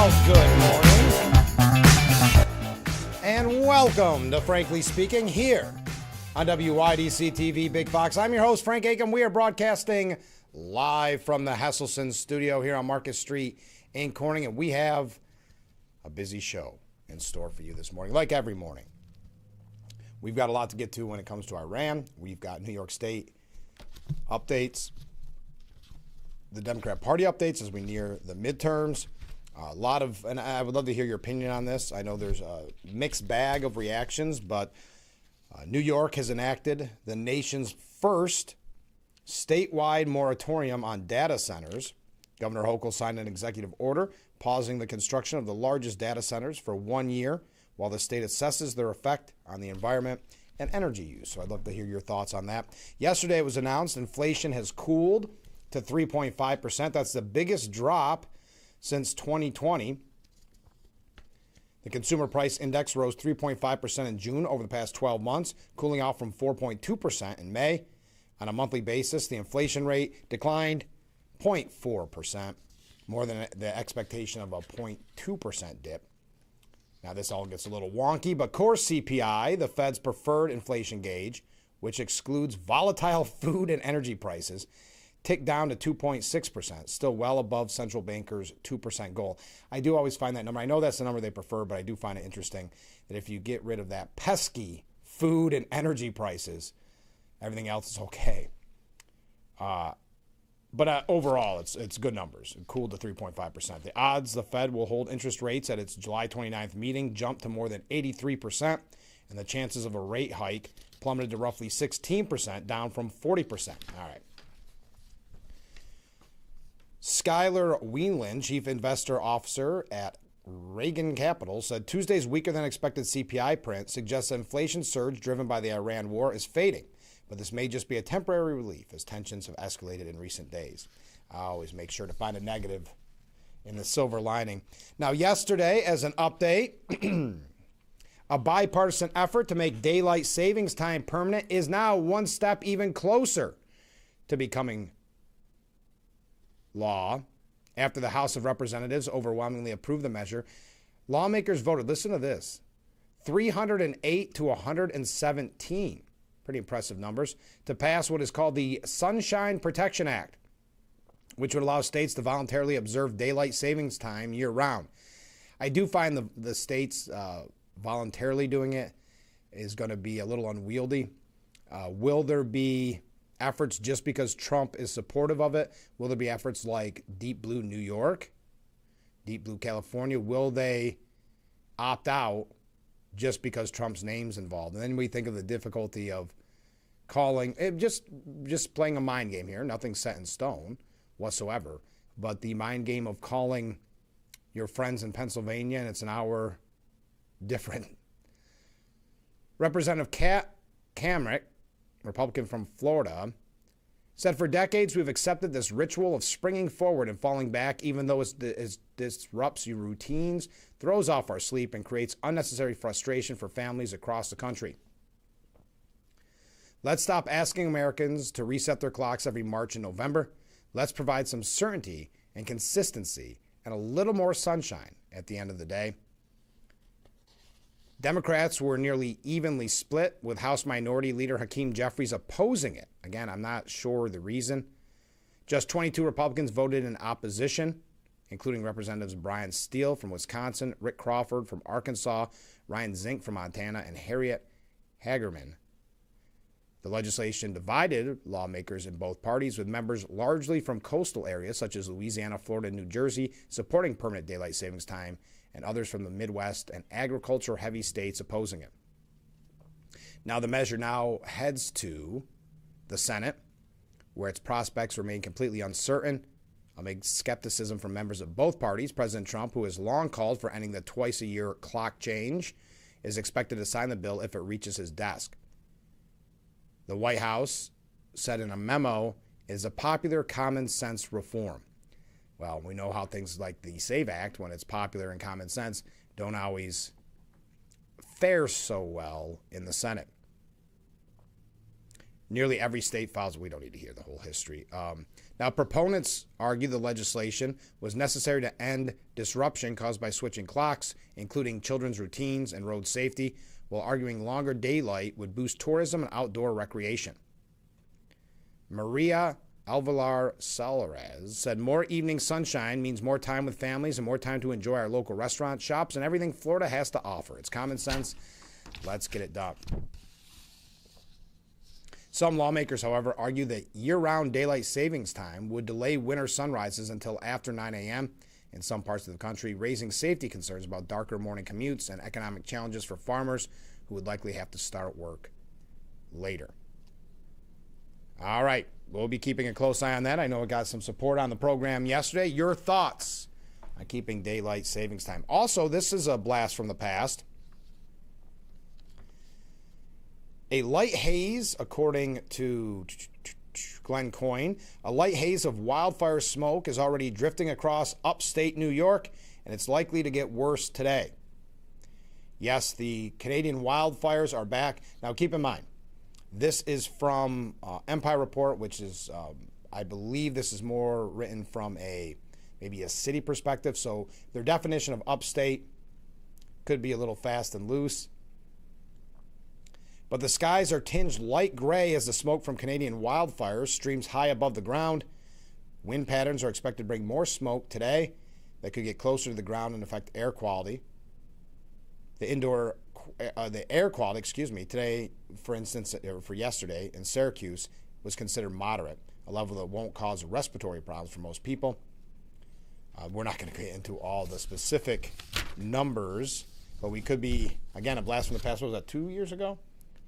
Well, good morning. And welcome to Frankly Speaking here on WYDC TV Big Fox. I'm your host, Frank Aiken. We are broadcasting live from the Hesselson studio here on Market Street in Corning, and we have a busy show in store for you this morning, like every morning. We've got a lot to get to when it comes to Iran. We've got New York State updates, the Democrat Party updates as we near the midterms. And I would love to hear your opinion on this. I know there's a mixed bag of reactions, but New York has enacted the nation's first statewide moratorium on data centers. Governor Hochul signed an executive order pausing the construction of the largest data centers for 1 year while the state assesses their effect on the environment and energy use. So I'd love to hear your thoughts on that. Yesterday it was announced inflation has cooled to 3.5%. That's the biggest drop since 2020. The consumer price index rose 3.5% in June over the past 12 months, cooling off from 4.2% in May. On a monthly basis, the inflation rate declined 0.4%, more than the expectation of a 0.2% dip. Now, this all gets a little wonky, but core CPI, the Fed's preferred inflation gauge, which excludes volatile food and energy prices, ticked down to 2.6%, still well above central bankers' 2% goal. I do always find that number. I know that's the number they prefer, but I do find it interesting that if you get rid of that pesky food and energy prices, everything else is okay. But overall, it's good numbers. It cooled to 3.5%. The odds the Fed will hold interest rates at its July 29th meeting jumped to more than 83%, and the chances of a rate hike plummeted to roughly 16%, down from 40%. All right. Skylar Whelan, chief investor officer at Reagan Capital, said Tuesday's weaker than expected CPI print suggests that inflation surge driven by the Iran war is fading. But this may just be a temporary relief as tensions have escalated in recent days. I always make sure to find a negative in the silver lining. Now, yesterday, as an update, a bipartisan effort to make daylight savings time permanent is now one step even closer to becoming law. After the House of Representatives overwhelmingly approved the measure, lawmakers voted, listen to this, 308 to 117. Pretty impressive numbers, to pass what is called the Sunshine Protection Act, which would allow states to voluntarily observe daylight savings time year-round. I do find the states voluntarily doing it is going to be a little unwieldy. Will there be efforts just because Trump is supportive of it? Will there be efforts like Deep Blue New York, Deep Blue California? Will they opt out just because Trump's name's involved? And then we think of the difficulty of calling, just playing a mind game here. Nothing's set in stone whatsoever. But the mind game of calling your friends in Pennsylvania and it's an hour different. Representative Kat Camrick, Republican from Florida, said for decades we've accepted this ritual of springing forward and falling back, even though it disrupts your routines, throws off our sleep, and creates unnecessary frustration for families across the country. Let's stop asking Americans to reset their clocks every March and November. Let's provide some certainty and consistency and a little more sunshine at the end of the day. Democrats were nearly evenly split, with House Minority Leader Hakeem Jeffries opposing it. Again, I'm not sure the reason. Just 22 Republicans voted in opposition, including Representatives Brian Steele from Wisconsin, Rick Crawford from Arkansas, Ryan Zink from Montana, and Harriet Hagerman. The legislation divided lawmakers in both parties, with members largely from coastal areas such as Louisiana, Florida, and New Jersey supporting permanent daylight savings time, and others from the Midwest and agriculture-heavy states opposing it. Now the measure now heads to the Senate, where its prospects remain completely uncertain amid skepticism from members of both parties. President Trump, who has long called for ending the twice-a-year clock change, is expected to sign the bill if it reaches his desk. The White House said in a memo it is a popular common sense reform. Well, we know how things like the SAVE Act, when it's popular and common sense, don't always fare so well in the Senate. Nearly every state files. We don't need to hear the whole history. Now, proponents argue the legislation was necessary to end disruption caused by switching clocks, including children's routines and road safety, while arguing longer daylight would boost tourism and outdoor recreation. Maria Alvalar Salares said more evening sunshine means more time with families and more time to enjoy our local restaurants, shops, and everything Florida has to offer. It's common sense. Let's get it done. Some lawmakers, however, argue that year-round daylight savings time would delay winter sunrises until after 9 a.m. in some parts of the country, raising safety concerns about darker morning commutes and economic challenges for farmers who would likely have to start work later. All right, we'll be keeping a close eye on that. I know it got some support on the program yesterday. Your thoughts on keeping daylight savings time? Also, this is a blast from the past. A light haze, according to Glenn Coyne, a light haze of wildfire smoke is already drifting across upstate New York, and it's likely to get worse today. Yes, the Canadian wildfires are back. Now, keep in mind, this is from Empire Report, which is, I believe this is more written from maybe a city perspective. So their definition of upstate could be a little fast and loose. But the skies are tinged light gray as the smoke from Canadian wildfires streams high above the ground. Wind patterns are expected to bring more smoke today that could get closer to the ground and affect air quality. The air quality, today, for instance, for yesterday in Syracuse, was considered moderate, a level that won't cause respiratory problems for most people. We're not going to get into all the specific numbers, but we could be, again, a blast from the past. What was that, 2 years ago?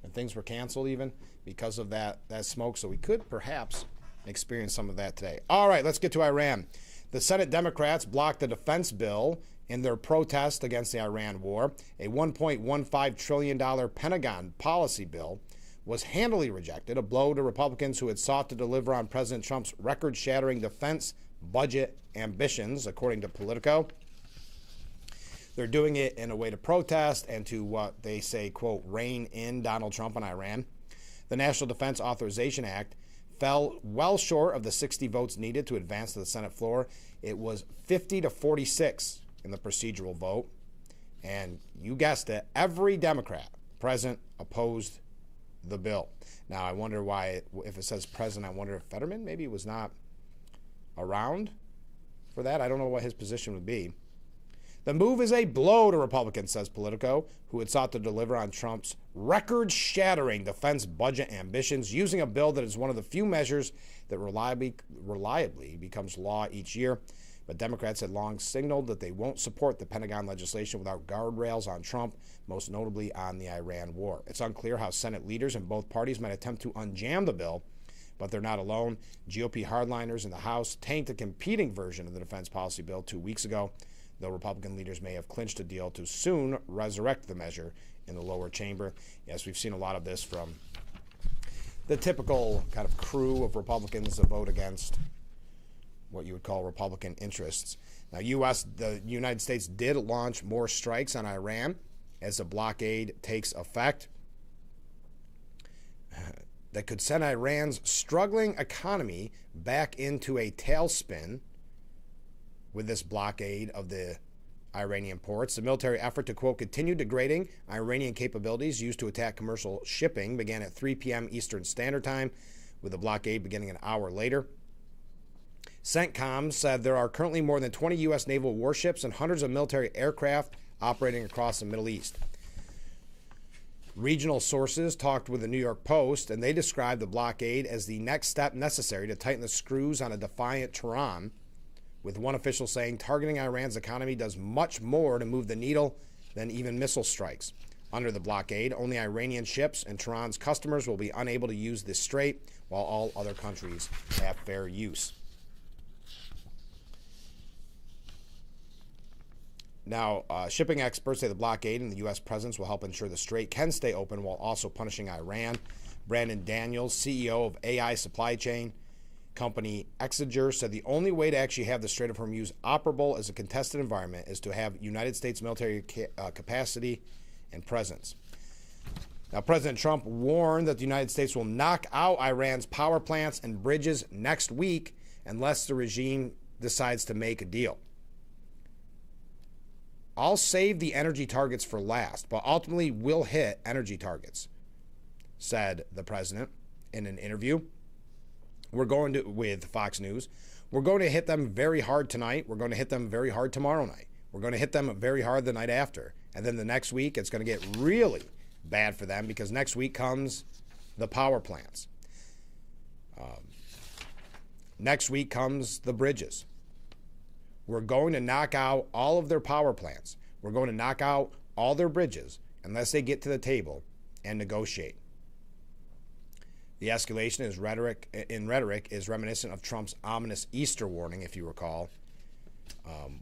And things were canceled even because of that smoke. So we could perhaps experience some of that today. All right, let's get to Iran. The Senate Democrats blocked the defense bill in their protest against the Iran war. A $1.15 trillion Pentagon policy bill was handily rejected, a blow to Republicans who had sought to deliver on President Trump's record-shattering defense budget ambitions, according to Politico. They're doing it in a way to protest and to what they say, quote, rein in Donald Trump and Iran. The National Defense Authorization Act fell well short of the 60 votes needed to advance to the Senate floor. It was 50 to 46 in the procedural vote. And you guessed it, every Democrat present opposed the bill. Now, I wonder why, if it says present, I wonder if Fetterman maybe was not around for that. I don't know what his position would be. The move is a blow to Republicans, says Politico, who had sought to deliver on Trump's record-shattering defense budget ambitions using a bill that is one of the few measures that reliably becomes law each year. But Democrats had long signaled that they won't support the Pentagon legislation without guardrails on Trump, most notably on the Iran war. It's unclear how Senate leaders in both parties might attempt to unjam the bill, but they're not alone. GOP hardliners in the House tanked a competing version of the defense policy bill 2 weeks ago, though Republican leaders may have clinched a deal to soon resurrect the measure in the lower chamber. Yes, we've seen a lot of this from the typical kind of crew of Republicans that vote against what you would call Republican interests. Now, the United States did launch more strikes on Iran as the blockade takes effect. That could send Iran's struggling economy back into a tailspin with this blockade of the Iranian ports. The military effort to, quote, continue degrading Iranian capabilities used to attack commercial shipping began at 3 p.m. Eastern Standard Time, with the blockade beginning an hour later. CENTCOM said there are currently more than 20 U.S. naval warships and hundreds of military aircraft operating across the Middle East. Regional sources talked with the New York Post, and they described the blockade as the next step necessary to tighten the screws on a defiant Tehran, with one official saying targeting Iran's economy does much more to move the needle than even missile strikes. Under the blockade, only Iranian ships and Tehran's customers will be unable to use this strait, while all other countries have fair use. Now, shipping experts say the blockade and the U.S. presence will help ensure the strait can stay open while also punishing Iran. Brandon Daniels, CEO of AI supply chain company Exeger, said the only way to actually have the Strait of Hormuz operable as a contested environment is to have United States military capacity and presence. Now, President Trump warned that the United States will knock out Iran's power plants and bridges next week unless the regime decides to make a deal. I'll save the energy targets for last, but ultimately we'll hit energy targets, said the president in an interview. With Fox News. We're going to hit them very hard tonight. We're going to hit them very hard tomorrow night. We're going to hit them very hard the night after. And then the next week, it's going to get really bad for them because next week comes the power plants. Next week comes the bridges. We're going to knock out all of their power plants. We're going to knock out all their bridges unless they get to the table and negotiate. The escalation is rhetoric is reminiscent of Trump's ominous Easter warning, if you recall,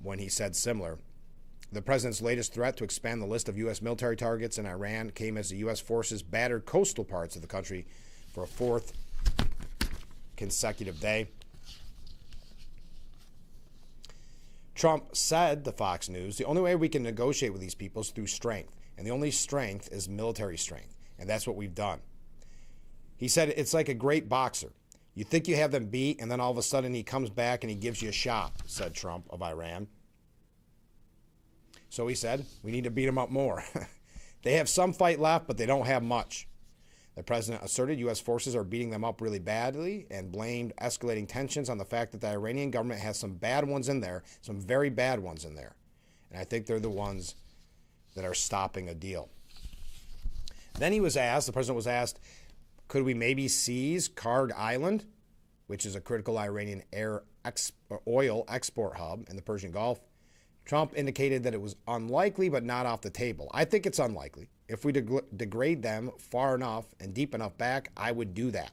when he said similar. The president's latest threat to expand the list of U.S. military targets in Iran came as the U.S. forces battered coastal parts of the country for a fourth consecutive day. Trump said to Fox News, the only way we can negotiate with these people is through strength, and the only strength is military strength, and that's what we've done. He said it's like a great boxer. You think you have them beat, and then all of a sudden he comes back and he gives you a shot, said Trump of Iran. So he said, we need to beat them up more. They have some fight left, but they don't have much. The president asserted U.S. forces are beating them up really badly and blamed escalating tensions on the fact that the Iranian government has some bad ones in there, some very bad ones in there. And I think they're the ones that are stopping a deal. Then the president was asked, could we maybe seize Karg Island, which is a critical Iranian oil export hub in the Persian Gulf? Trump indicated that it was unlikely, but not off the table. I think it's unlikely. If we degrade them far enough and deep enough back, I would do that.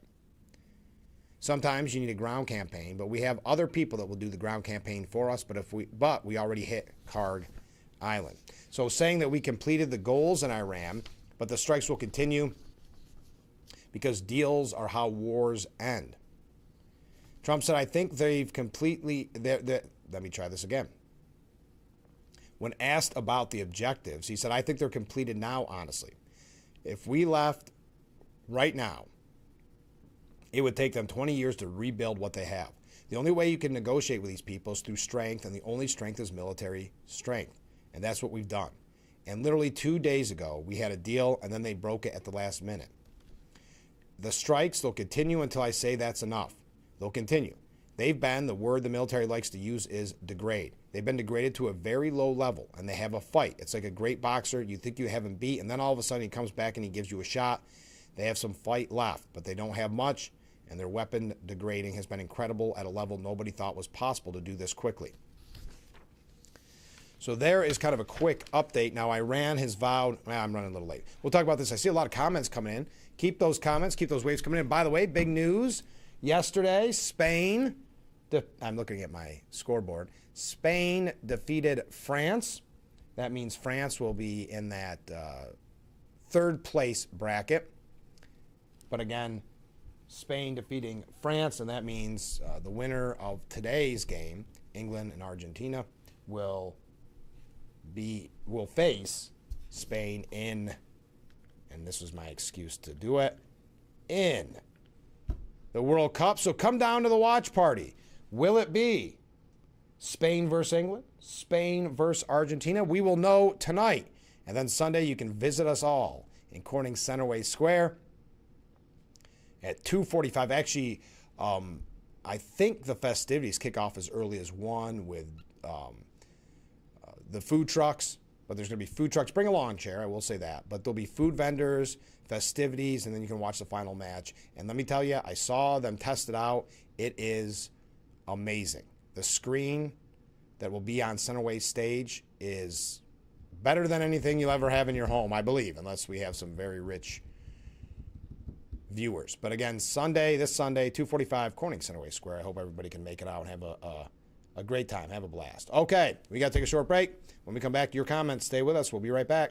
Sometimes you need a ground campaign, but we have other people that will do the ground campaign for us, but we already hit Karg Island. So saying that we completed the goals in Iran, but the strikes will continue because deals are how wars end. Trump said, I think they've completely... Let me try this again. When asked about the objectives, he said, I think they're completed now, honestly. If we left right now, it would take them 20 years to rebuild what they have. The only way you can negotiate with these people is through strength, and the only strength is military strength. And that's what we've done. And literally 2 days ago, we had a deal, and then they broke it at the last minute. The strikes, they'll continue until I say that's enough. They'll continue. The word the military likes to use is degrade. They've been degraded to a very low level, and they have a fight. It's like a great boxer. You think you have him beat, and then all of a sudden he comes back and he gives you a shot. They have some fight left, but they don't have much, and their weapon degrading has been incredible at a level nobody thought was possible to do this quickly. So there is kind of a quick update. Now, Iran has vowed... I'm running a little late. We'll talk about this. I see a lot of comments coming in. Keep those comments, keep those waves coming in. By the way, big news. Yesterday, Spain... I'm looking at my scoreboard. Spain defeated France. That means France will be in that third place bracket. But again, Spain defeating France, and that means the winner of today's game, England and Argentina, will face Spain in, and this was my excuse to do it, in the World Cup. So come down to the watch party. Will it be Spain versus England? Spain versus Argentina? We will know tonight. And then Sunday, you can visit us all in Corning Centerway Square at 2:45. Actually, I think the festivities kick off as early as 1 with the food trucks. But there's going to be food trucks. Bring a lawn chair, I will say that. But there'll be food vendors, festivities, and then you can watch the final match. And let me tell you, I saw them test it out. It is amazing. The screen that will be on Centerway stage is better than anything you'll ever have in your home, I believe, unless we have some very rich viewers. But again, this Sunday, 2:45, Corning Centerway Square. I hope everybody can make it out and have a great time, have a blast. Okay, we got to take a short break. When we come back to your comments, stay with us. We'll be right back.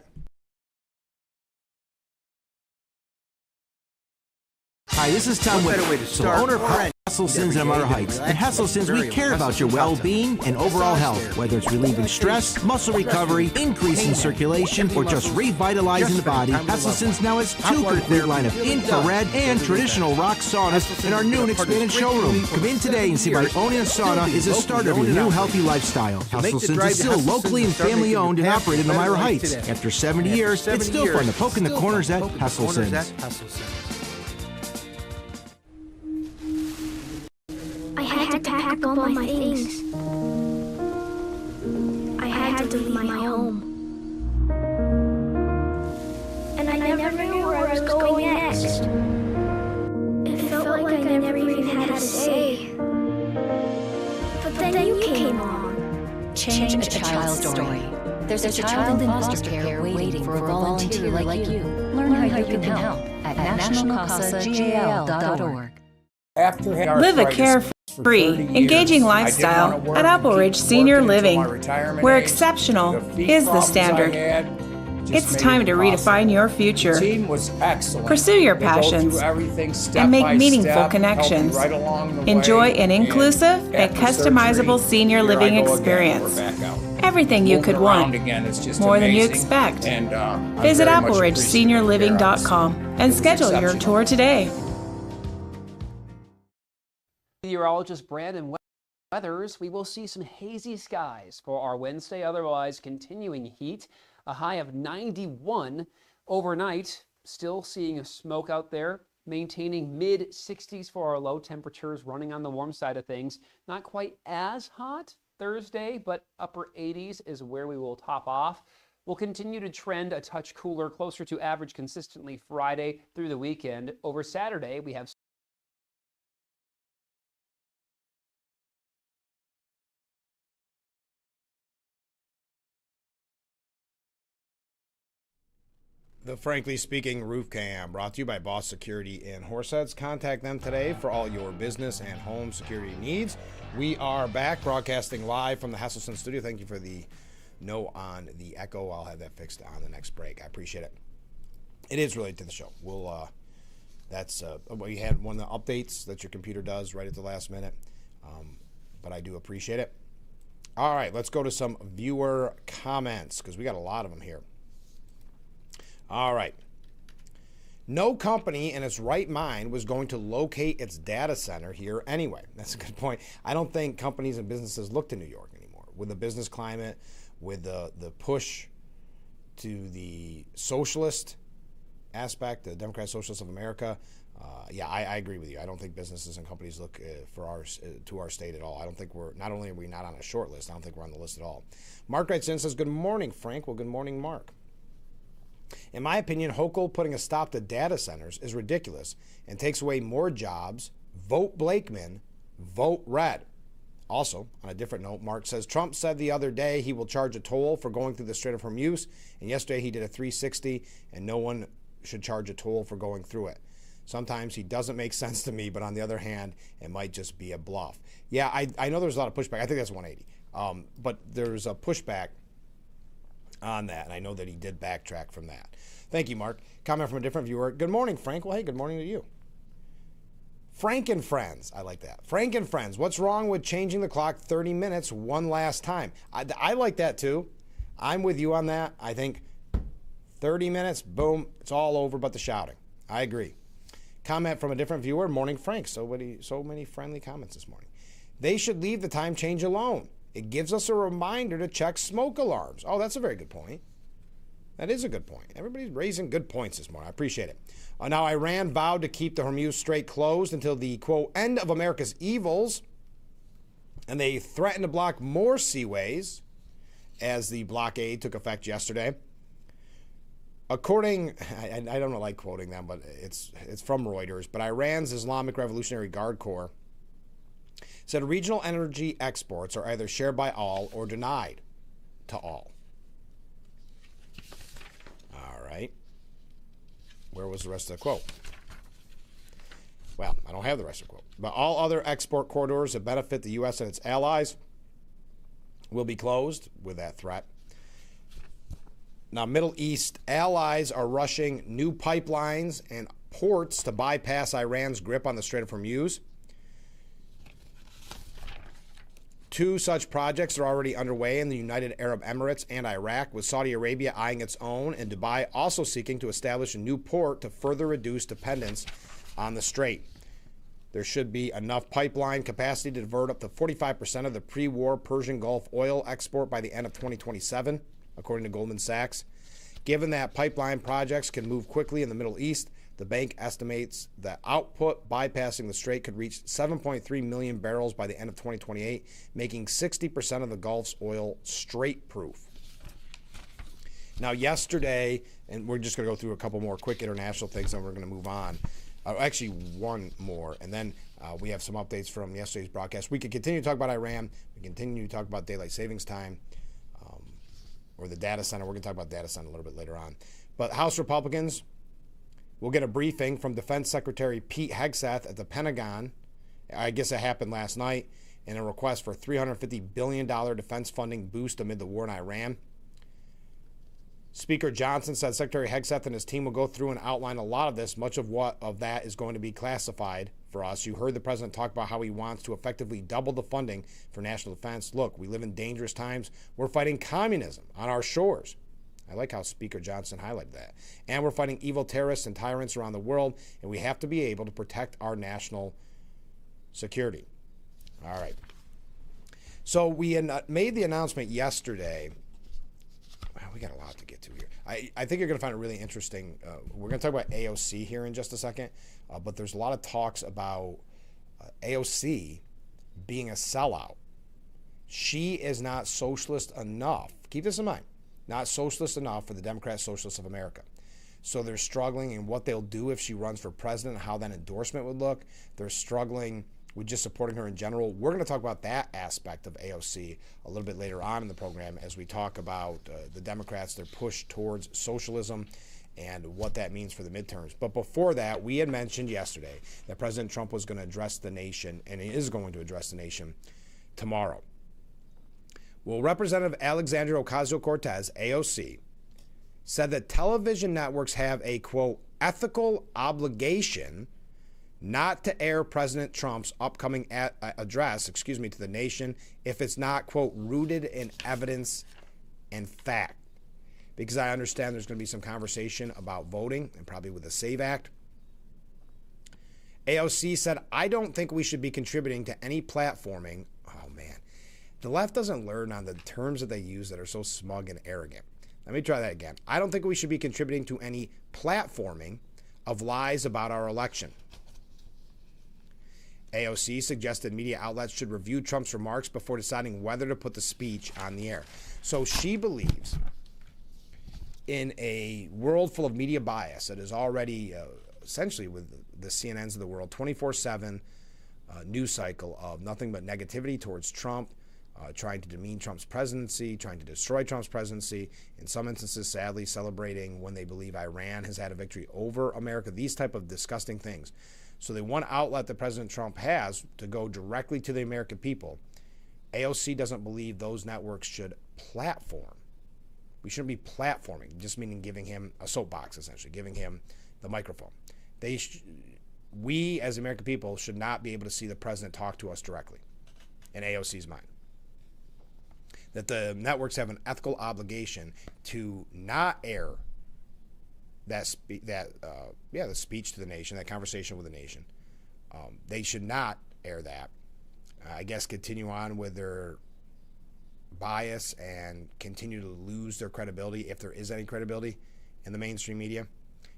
Hi, this is Tom Witt, owner of Hesselson's in Amara Heights. At Hesselson's, we care about your well-being and overall health, whether it's relieving stress, muscle recovery, increasing circulation, or just revitalizing the body. Hesselson's now has two complete line of infrared and traditional rock saunas in our new and expanded showroom. Come in today and see why owning a sauna is a start of your new healthy lifestyle. Hesselson's is still locally and family-owned and operated in Amara Heights. After 70 years, it's still fun to poke in the corners at Hesselson's. I had to pack up all my things. I had to leave my home. And I never knew where I was going next. It felt like I never even had a say. But then you came along. Change a child's story. There's a child in foster care waiting for a volunteer like you. Learn how you can help at nationalcasagal.org. Live a carefree, engaging lifestyle at Apple Ridge Senior Living, where exceptional is the standard. It's time to redefine your future, pursue your passions, and make meaningful connections. Enjoy an inclusive and customizable senior living experience. Everything you could want, more than you expect. Visit appleridgeseniorliving.com and schedule your tour today. Meteorologist Brandon Weathers, we will see some hazy skies for our Wednesday, otherwise continuing heat, a high of 91 overnight. Still seeing a smoke out there, maintaining mid-60s for our low temperatures, running on the warm side of things. Not quite as hot Thursday, but upper 80s is where we will top off. We'll continue to trend a touch cooler, closer to average consistently Friday through the weekend. Over Saturday, we have The Frankly Speaking Roof Cam, brought to you by Boss Security in Horseheads. Contact them today for all your business and home security needs. We are back broadcasting live from the Hesselson studio. Thank you for the no on the echo. I'll have that fixed on the next break. I appreciate it. It is related to the show. We'll that's we had one of the updates that your computer does right at the last minute, but I do appreciate it. All right, let's go to some viewer comments because we got a lot of them here. All right. No company in its right mind was going to locate its data center here anyway. That's a good point. I don't think companies and businesses look to New York anymore. With the business climate, with the push to the socialist aspect, the Democratic Socialists of America, I agree with you. I don't think businesses and companies look to our state at all. I don't think not only are we not on a short list, I don't think we're on the list at all. Mark writes in and says, good morning, Frank. Well, good morning, Mark. In my opinion, Hochul putting a stop to data centers is ridiculous and takes away more jobs. Vote Blakeman, vote red. Also, on a different note, Mark says, Trump said the other day he will charge a toll for going through the Strait of Hormuz, and yesterday he did a 360, and no one should charge a toll for going through it. Sometimes he doesn't make sense to me, but on the other hand, it might just be a bluff. Yeah, I know there's a lot of pushback. I think that's 180. But there's a pushback on that, and I know that he did backtrack from that. Thank you, Mark. Comment from a different viewer. Good morning, Frank. Well, hey, good morning to you. Frank and Friends. I like that. Frank and Friends. What's wrong with changing the clock 30 minutes one last time? I like that, too. I'm with you on that. I think 30 minutes, boom, it's all over but the shouting. I agree. Comment from a different viewer. Morning, Frank. So many friendly comments this morning. They should leave the time change alone. It gives us a reminder to check smoke alarms. Oh, that's a very good point. That is a good point. Everybody's raising good points this morning. I appreciate it. Now, Iran vowed to keep the Hormuz Strait closed until the, quote, end of America's evils, and they threatened to block more seaways as the blockade took effect yesterday. According, I don't like quoting them, but it's from Reuters, but Iran's Islamic Revolutionary Guard Corps said regional energy exports are either shared by all or denied to all. All right. Where was the rest of the quote? Well, I don't have the rest of the quote. But all other export corridors that benefit the U.S. and its allies will be closed with that threat. Now, Middle East allies are rushing new pipelines and ports to bypass Iran's grip on the Strait of Hormuz. 2 such projects are already underway in the United Arab Emirates and Iraq, with Saudi Arabia eyeing its own and Dubai also seeking to establish a new port to further reduce dependence on the strait. There should be enough pipeline capacity to divert up to 45% of the pre-war Persian Gulf oil export by the end of 2027, according to Goldman Sachs. Given that pipeline projects can move quickly in the Middle East, the bank estimates that output bypassing the strait could reach 7.3 million barrels by the end of 2028, making 60% of the Gulf's oil strait-proof. Now, yesterday, and we're just going to go through a couple more quick international things, and we're going to move on. Actually, one more, and then we have some updates from yesterday's broadcast. We could continue to talk about Iran. We continue to talk about daylight savings time or the data center. We're going to talk about data center a little bit later on. But House Republicans will get a briefing from Defense Secretary Pete Hegseth at the Pentagon. I guess it happened last night, in a request for a $350 billion defense funding boost amid the war in Iran. Speaker Johnson said Secretary Hegseth and his team will go through and outline a lot of this. Much of that is going to be classified for us. You heard the president talk about how he wants to effectively double the funding for national defense. Look, we live in dangerous times. We're fighting communism on our shores. I like how Speaker Johnson highlighted that. And we're fighting evil terrorists and tyrants around the world, and we have to be able to protect our national security. All right. So we had made the announcement yesterday. We got a lot to get to here. I think you're going to find it really interesting. We're going to talk about AOC here in just a second, but there's a lot of talks about AOC being a sellout. She is not socialist enough. Keep this in mind. Not socialist enough for the Democrat Socialists of America. So they're struggling in what they'll do if she runs for president, how that endorsement would look. They're struggling with just supporting her in general. We're going to talk about that aspect of AOC a little bit later on in the program as we talk about the Democrats, their push towards socialism and what that means for the midterms. But before that, we had mentioned yesterday that President Trump was going to address the nation, and he is going to address the nation tomorrow. Well, Representative Alexandria Ocasio-Cortez, AOC, said that television networks have a, quote, ethical obligation not to air President Trump's upcoming address, to the nation if it's not, quote, rooted in evidence and fact. Because I understand there's going to be some conversation about voting and probably with the SAVE Act. AOC said, I don't think we should be contributing to any platforming. Oh, man. The left doesn't learn on the terms that they use that are so smug and arrogant. Let me try that again. I don't think we should be contributing to any platforming of lies about our election. AOC suggested media outlets should review Trump's remarks before deciding whether to put the speech on the air. So she believes in a world full of media bias that is already essentially with the CNNs of the world, 24/7 news cycle of nothing but negativity towards Trump, trying to demean Trump's presidency, trying to destroy Trump's presidency, in some instances, sadly, celebrating when they believe Iran has had a victory over America, these type of disgusting things. So the one outlet that President Trump has to go directly to the American people, AOC doesn't believe those networks should platform. We shouldn't be platforming, just meaning giving him a soapbox, essentially, giving him the microphone. We, as American people, should not be able to see the president talk to us directly, in AOC's mind. That the networks have an ethical obligation to not air the speech to the nation, that conversation with the nation. They should not air that. I guess continue on with their bias and continue to lose their credibility, if there is any credibility in the mainstream media.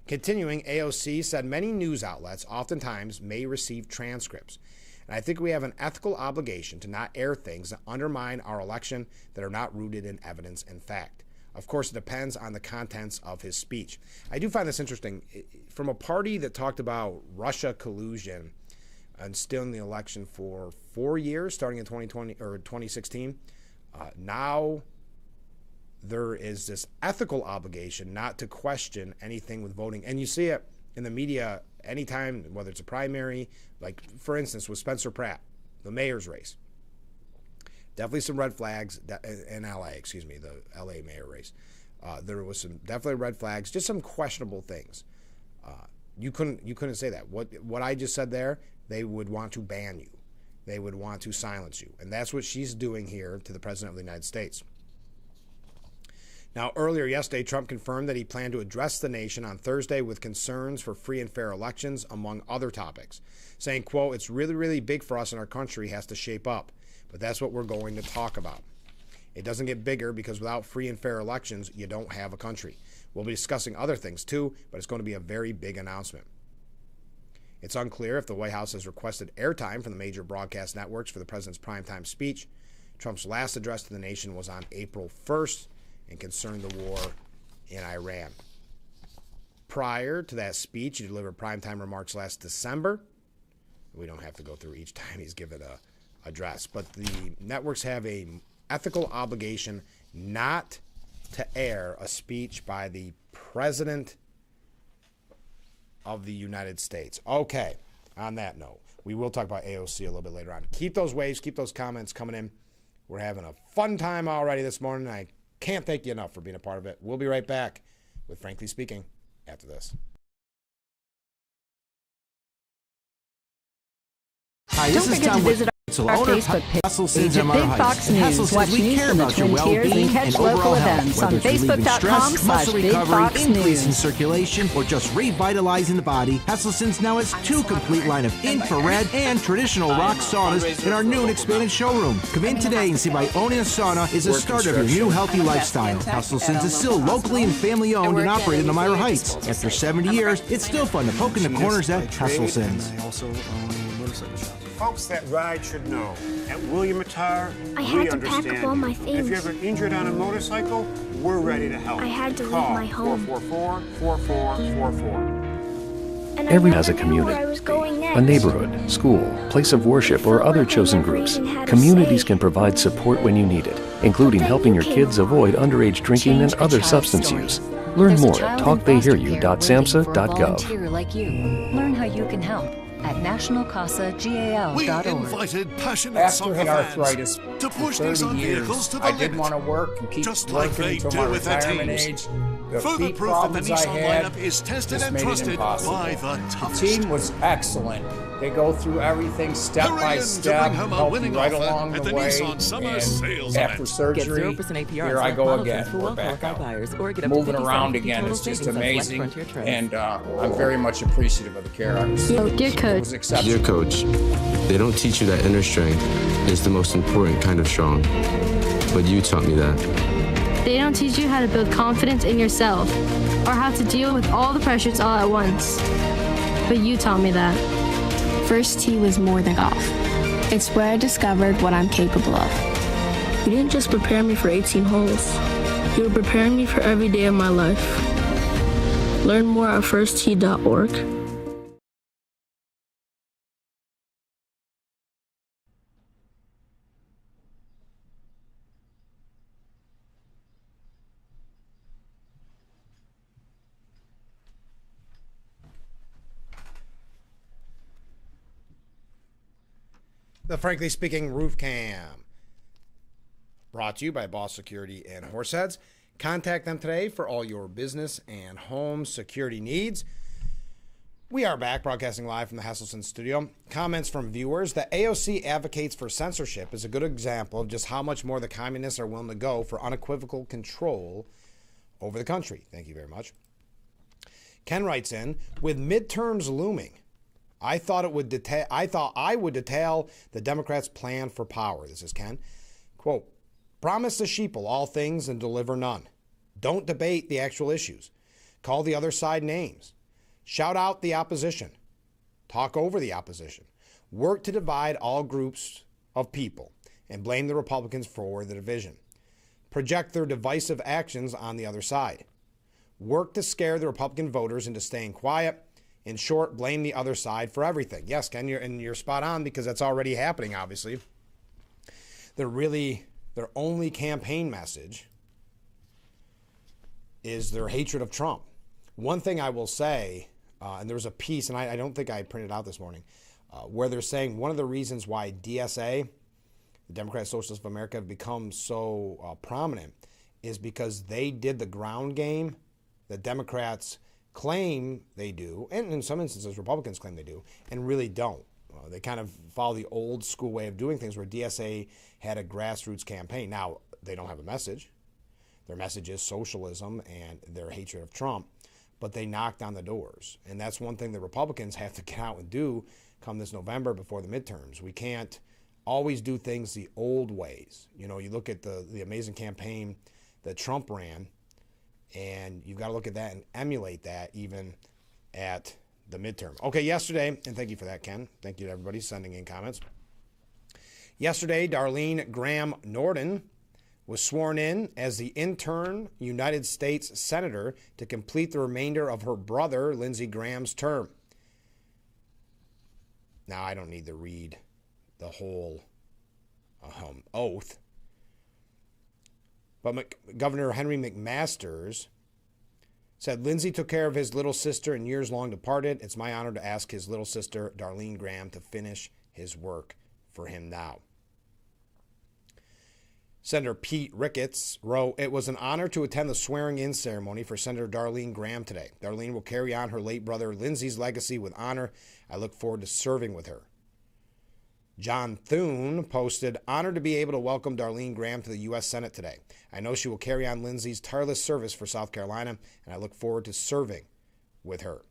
Continuing, AOC said many news outlets oftentimes may receive transcripts. And I think we have an ethical obligation to not air things that undermine our election that are not rooted in evidence and fact. Of course, it depends on the contents of his speech. I do find this interesting. From a party that talked about Russia collusion and still in the election for 4 years, starting in 2020 or 2016, now there is this ethical obligation not to question anything with voting. And you see it in the media anytime, whether it's a primary, like, for instance, with Spencer Pratt, the mayor's race. Definitely some red flags in L.A., the L.A. mayor race. There was some definitely red flags, just some questionable things. You couldn't say that. What I just said there, they would want to ban you. They would want to silence you. And that's what she's doing here to the President of the United States. Now, earlier yesterday, Trump confirmed that he planned to address the nation on Thursday with concerns for free and fair elections, among other topics, saying, quote, "It's really, really big for us and our country has to shape up, but that's what we're going to talk about. It doesn't get bigger because without free and fair elections, you don't have a country. We'll be discussing other things too, but it's going to be a very big announcement." It's unclear if the White House has requested airtime from the major broadcast networks for the president's primetime speech. Trump's last address to the nation was on April 1st and concerned the war in Iran. Prior to that speech, he delivered primetime remarks last December. We don't have to go through each time he's given a address, but the networks have a ethical obligation not to air a speech by the President of the United States. Okay, on that note, we will talk about AOC a little bit later on. Keep those waves, keep those comments coming in. We're having a fun time already this morning. I can't thank you enough for being a part of it. We'll be right back with Frankly Speaking after this. Hi, this is Tom Wood. Our Facebook page, visit Big Fox News. Watch news from the Twin Tiers and catch local events on Facebook.com/Big Fox increasing News. circulation, or just revitalizing the body, Hesselson's now has 2 complete line of infrared and traditional rock saunas in our new and expanded showroom. Come in today and see why owning a sauna is the start of your new healthy lifestyle. Hesselson's is still locally and family owned and operated in Elmira Heights. After 70 years, it's still fun to poke in the corners at Hesselson's. I also own a motorcycle shop. Folks that ride should know. At William Attire, I we had to understand pack up all my you. And if you're things. ever injured on a motorcycle, we're ready to help. I had to leave Call my home. 444-4444. And Every I has a never knew where I community, was going next. a neighborhood, school, place of worship, or other chosen groups. Communities can provide support when you need it, including helping your kids avoid underage drinking and other substance use. Learn more at talktheyhearyu.samhsa.gov. Volunteer like you. Learn how you can help at nationalcasagal.org. We invited passionate After soccer hit fans arthritis to push for these 30 vehicles years, to the I limit, didn't want to work and keep just like working they until do my with their retirement teams. age. The Further feet proof that the problems I Nissan had lineup is tested just and made it trusted impossible. by the The toughest. team was excellent. They go through everything step Hurry by in to step, bring home a help you winning right offer along at the the way. Nissan Summer Sales And after Event. surgery, Get 0% APR here I go again. We're back out. Moving around again is just amazing, and I'm very much appreciative of the care I received. So, dear It coach. was exceptional. Dear coach, they don't teach you that inner strength is the most important kind of strong, but you taught me that. They don't teach you how to build confidence in yourself or how to deal with all the pressures all at once. But you taught me that. First tee was more than golf. It's where I discovered what I'm capable of. You didn't just prepare me for 18 holes. You were preparing me for every day of my life. Learn more at firsttee.org. The Frankly Speaking Roof Cam, brought to you by Boss Security and Horseheads. Contact them today for all your business and home security needs. We are back, broadcasting live from the Hesselson studio. Comments from viewers. The AOC advocates for censorship is a good example of just how much more the communists are willing to go for unequivocal control over the country. Thank you very much. Ken writes in, with midterms looming, I thought I would detail the Democrats' plan for power. This is Ken. Quote, promise the sheeple all things and deliver none. Don't debate the actual issues. Call the other side names. Shout out the opposition. Talk over the opposition. Work to divide all groups of people and blame the Republicans for the division. Project their divisive actions on the other side. Work to scare the Republican voters into staying quiet. In short, blame the other side for everything. Yes, Ken, you're spot on because that's already happening, obviously. Their only campaign message is their hatred of Trump. One thing I will say, and there was a piece, and I don't think I printed out this morning, where they're saying one of the reasons why DSA, the Democratic Socialists of America, have become so prominent is because they did the ground game that Democrats claim they do, and in some instances Republicans claim they do, and really don't. They kind of follow the old school way of doing things where DSA had a grassroots campaign. Now, they don't have a message. Their message is socialism and their hatred of Trump, but they knocked on the doors. And that's one thing the Republicans have to get out and do come this November before the midterms. We can't always do things the old ways. You know, you look at the amazing campaign that Trump ran, and you've got to look at that and emulate that even at the midterm. Okay, yesterday, and thank you for that, Ken. Thank you to everybody sending in comments. Yesterday, Darlene Graham Norden was sworn in as the intern United States Senator to complete the remainder of her brother, Lindsey Graham's term. Now, I don't need to read the whole oath, but Governor Henry McMaster's said, Lindsey took care of his little sister and years long departed. It's my honor to ask his little sister, Darlene Graham, to finish his work for him now. Senator Pete Ricketts wrote, it was an honor to attend the swearing-in ceremony for Senator Darlene Graham today. Darlene will carry on her late brother Lindsey's legacy with honor. I look forward to serving with her. John Thune posted, honored to be able to welcome Darlene Graham to the U.S. Senate today. I know she will carry on Lindsey's tireless service for South Carolina, and I look forward to serving with her.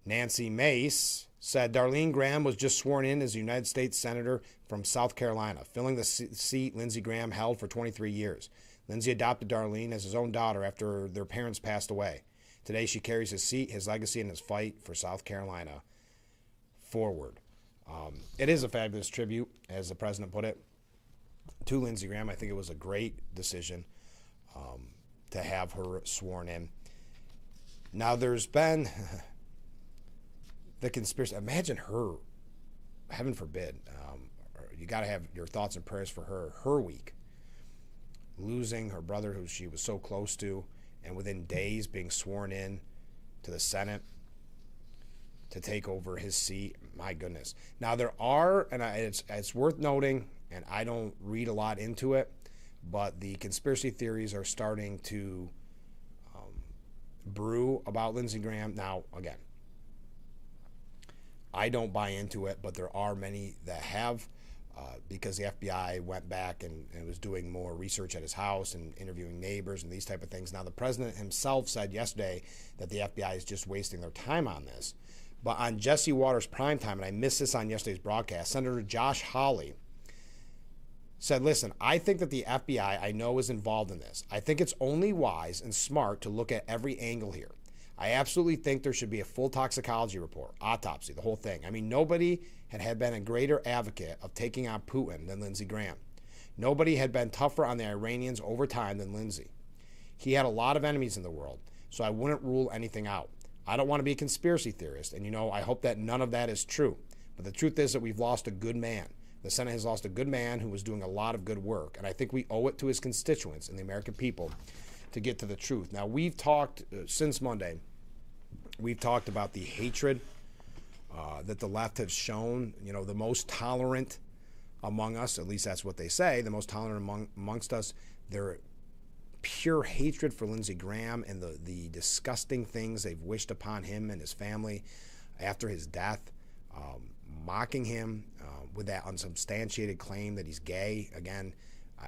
Nancy Mace said Darlene Graham was just sworn in as a United States Senator from South Carolina, filling the seat Lindsey Graham held for 23 years. Lindsey adopted Darlene as his own daughter after their parents passed away. Today she carries his seat, his legacy, and his fight for South Carolina forward. It is a fabulous tribute, as the president put it, to Lindsey Graham. I think it was a great decision to have her sworn in. Now, there's been the conspiracy. Imagine her, heaven forbid, you got to have your thoughts and prayers for her week. Losing her brother, who she was so close to, and within days being sworn in to the Senate to take over his seat. My goodness. Now there are, and it's worth noting, and I don't read a lot into it, but the conspiracy theories are starting to brew about Lindsey Graham. Now, again, I don't buy into it, but there are many that have, because the FBI went back and was doing more research at his house and interviewing neighbors and these type of things. Now, the president himself said yesterday that the FBI is just wasting their time on this. But on Jesse Watters' primetime, and I missed this on yesterday's broadcast, Senator Josh Hawley said, listen, I think that the FBI, I know, is involved in this. I think it's only wise and smart to look at every angle here. I absolutely think there should be a full toxicology report, autopsy, the whole thing. I mean, nobody had been a greater advocate of taking on Putin than Lindsey Graham. Nobody had been tougher on the Iranians over time than Lindsey. He had a lot of enemies in the world, so I wouldn't rule anything out. I don't want to be a conspiracy theorist, and I hope that none of that is true. But the truth is that we've lost a good man. The Senate has lost a good man who was doing a lot of good work, and I think we owe it to his constituents and the American people to get to the truth. Now, we've talked since Monday, we've talked about the hatred that the left has shown, the most tolerant among us, at least that's what they say, the most tolerant amongst us, their pure hatred for Lindsey Graham and the disgusting things they've wished upon him and his family after his death, mocking him with that unsubstantiated claim that he's gay. Again,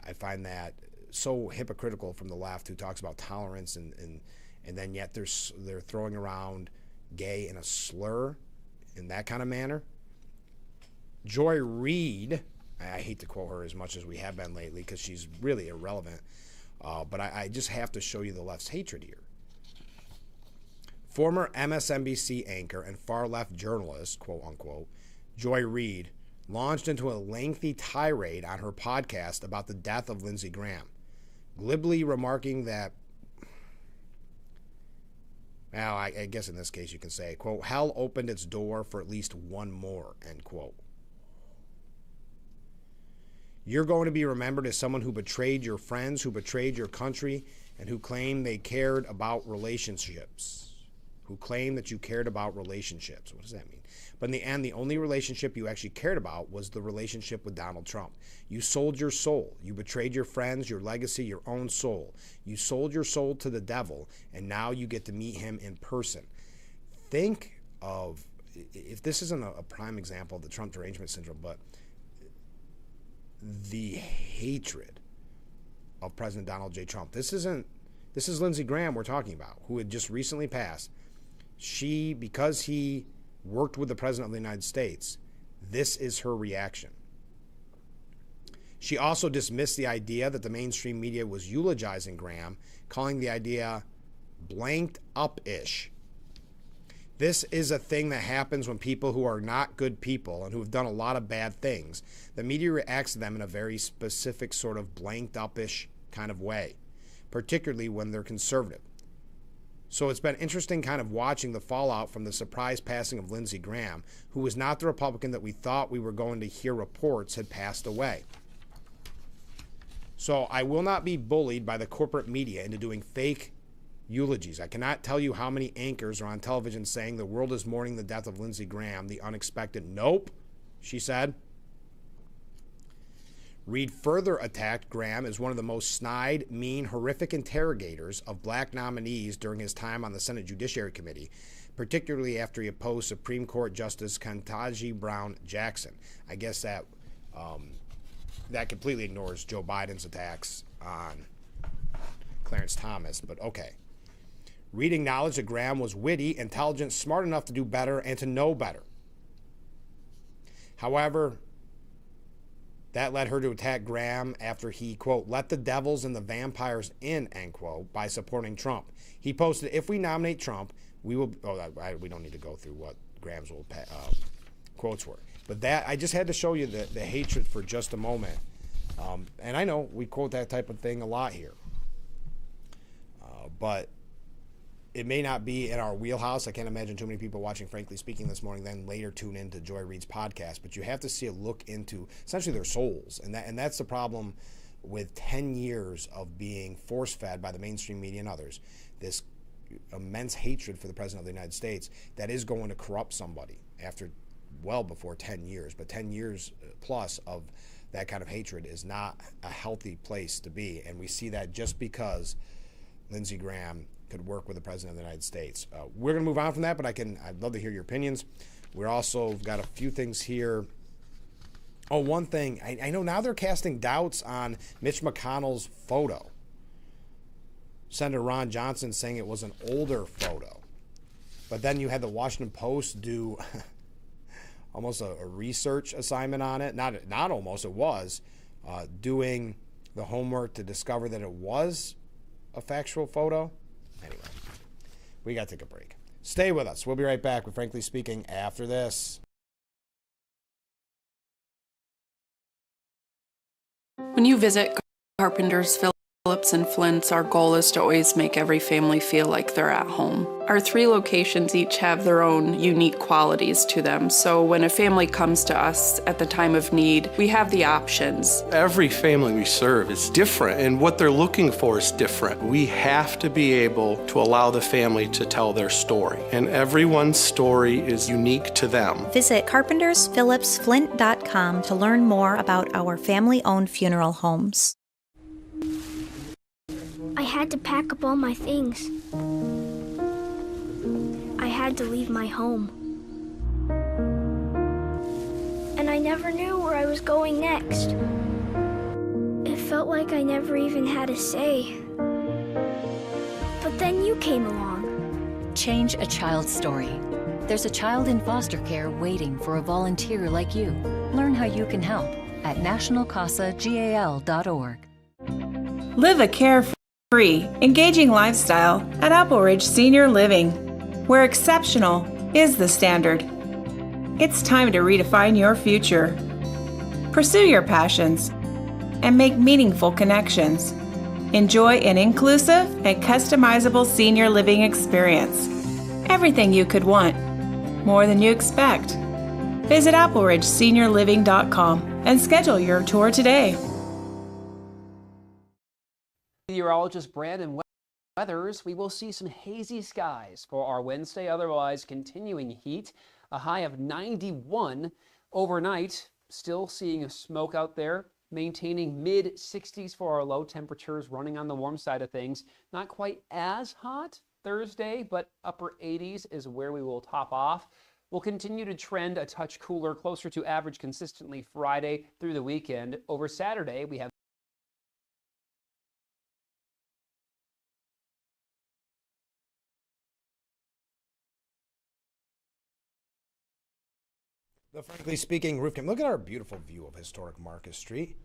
I find that so hypocritical from the left, who talks about tolerance and then yet they're throwing around gay in a slur in that kind of manner. Joy Reid, I hate to quote her as much as we have been lately because she's really irrelevant, but I just have to show you the left's hatred here. Former MSNBC anchor and far-left journalist, quote unquote, Joy Reid, launched into a lengthy tirade on her podcast about the death of Lindsey Graham, glibly remarking that, well, I guess in this case you can say, quote, hell opened its door for at least one more, end quote. You're going to be remembered as someone who betrayed your friends, who betrayed your country, and who claimed they cared about relationships, who claimed that you cared about relationships. What does that mean? But in the end, the only relationship you actually cared about was the relationship with Donald Trump. You sold your soul. You betrayed your friends, your legacy, your own soul. You sold your soul to the devil, and now you get to meet him in person. Think of, if this isn't a prime example of the Trump derangement syndrome, but the hatred of President Donald J. Trump. This is Lindsey Graham we're talking about, who had just recently passed. She, because he worked with the President of the United States, this is her reaction. She also dismissed the idea that the mainstream media was eulogizing Graham, calling the idea blanked up-ish. This is a thing that happens when people who are not good people and who have done a lot of bad things, the media reacts to them in a very specific sort of blanked up-ish kind of way, particularly when they're conservative. So it's been interesting kind of watching the fallout from the surprise passing of Lindsey Graham, who was not the Republican that we thought we were going to hear reports had passed away. So I will not be bullied by the corporate media into doing fake eulogies. I cannot tell you how many anchors are on television saying the world is mourning the death of Lindsey Graham, the unexpected. Nope, she said. Reid further attacked Graham as one of the most snide, mean, horrific interrogators of black nominees during his time on the Senate Judiciary Committee, particularly after he opposed Supreme Court Justice Ketanji Brown Jackson. I guess that completely ignores Joe Biden's attacks on Clarence Thomas, but okay. Reid acknowledged that Graham was witty, intelligent, smart enough to do better and to know better. However, that led her to attack Graham after he, quote, let the devils and the vampires in, end quote, by supporting Trump. He posted, if we nominate Trump, we will, we don't need to go through what Graham's quotes were. But that, I just had to show you the hatred for just a moment. And I know we quote that type of thing a lot here. But it may not be in our wheelhouse. I can't imagine too many people watching Frankly Speaking this morning then later tune into Joy Reid's podcast. But you have to see a look into essentially their souls. And that's the problem with 10 years of being force-fed by the mainstream media and others. This immense hatred for the President of the United States that is going to corrupt somebody after well before 10 years. But 10 years plus of that kind of hatred is not a healthy place to be. And we see that just because Lindsey Graham could work with the President of the United States. We're going to move on from that, but I'd love to hear your opinions. We're also got a few things here. Oh, one thing. I know now they're casting doubts on Mitch McConnell's photo. Senator Ron Johnson saying it was an older photo. But then you had the Washington Post do almost a research assignment on it. Not almost, it was. Doing the homework to discover that it was a factual photo. Anyway, we got to take a break. Stay with us. We'll be right back with Frankly Speaking after this. When you visit Carpenters, Phillips, and Flint's, our goal is to always make every family feel like they're at home. Our 3 locations each have their own unique qualities to them, so when a family comes to us at the time of need, we have the options. Every family we serve is different, and what they're looking for is different. We have to be able to allow the family to tell their story, and everyone's story is unique to them. Visit carpentersphillipsflint.com to learn more about our family-owned funeral homes. I had to pack up all my things. I had to leave my home. And I never knew where I was going next. It felt like I never even had a say. But then you came along. Change a child's story. There's a child in foster care waiting for a volunteer like you. Learn how you can help at nationalcasagal.org. Live a carefree, engaging lifestyle at Apple Ridge Senior Living, where exceptional is the standard. It's time to redefine your future. Pursue your passions and make meaningful connections. Enjoy an inclusive and customizable senior living experience. Everything you could want, more than you expect. Visit appleridgeseniorliving.com and schedule your tour today. Meteorologist Brandon weathers, we will see some hazy skies for our Wednesday, otherwise continuing heat. A high of 91 overnight. Still seeing smoke out there. Maintaining mid-60s for our low temperatures, running on the warm side of things. Not quite as hot Thursday, but upper 80s is where we will top off. We'll continue to trend a touch cooler, closer to average consistently Friday through the weekend. Over Saturday, we have the Frankly Speaking roof cam. Look at our beautiful view of historic Marcus Street.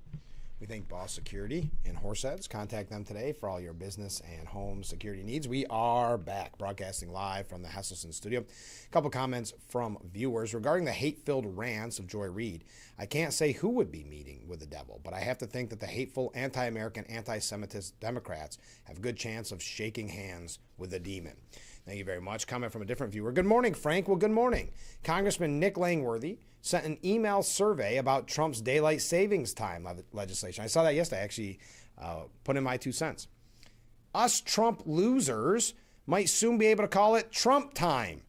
We thank Boss Security in Horseheads. Contact them today for all your business and home security needs. We are back, broadcasting live from the Hesselson studio. A couple comments from viewers regarding the hate-filled rants of Joy Reid. I can't say who would be meeting with the devil, but I have to think that the hateful, anti-American, anti-Semitist Democrats have a good chance of shaking hands with the demon. Thank you very much. Comment from a different viewer. Good morning, Frank. Well, good morning. Congressman Nick Langworthy sent an email survey about Trump's daylight savings time legislation. I saw that yesterday. I actually put in my 2 cents. Us Trump losers might soon be able to call it Trump time,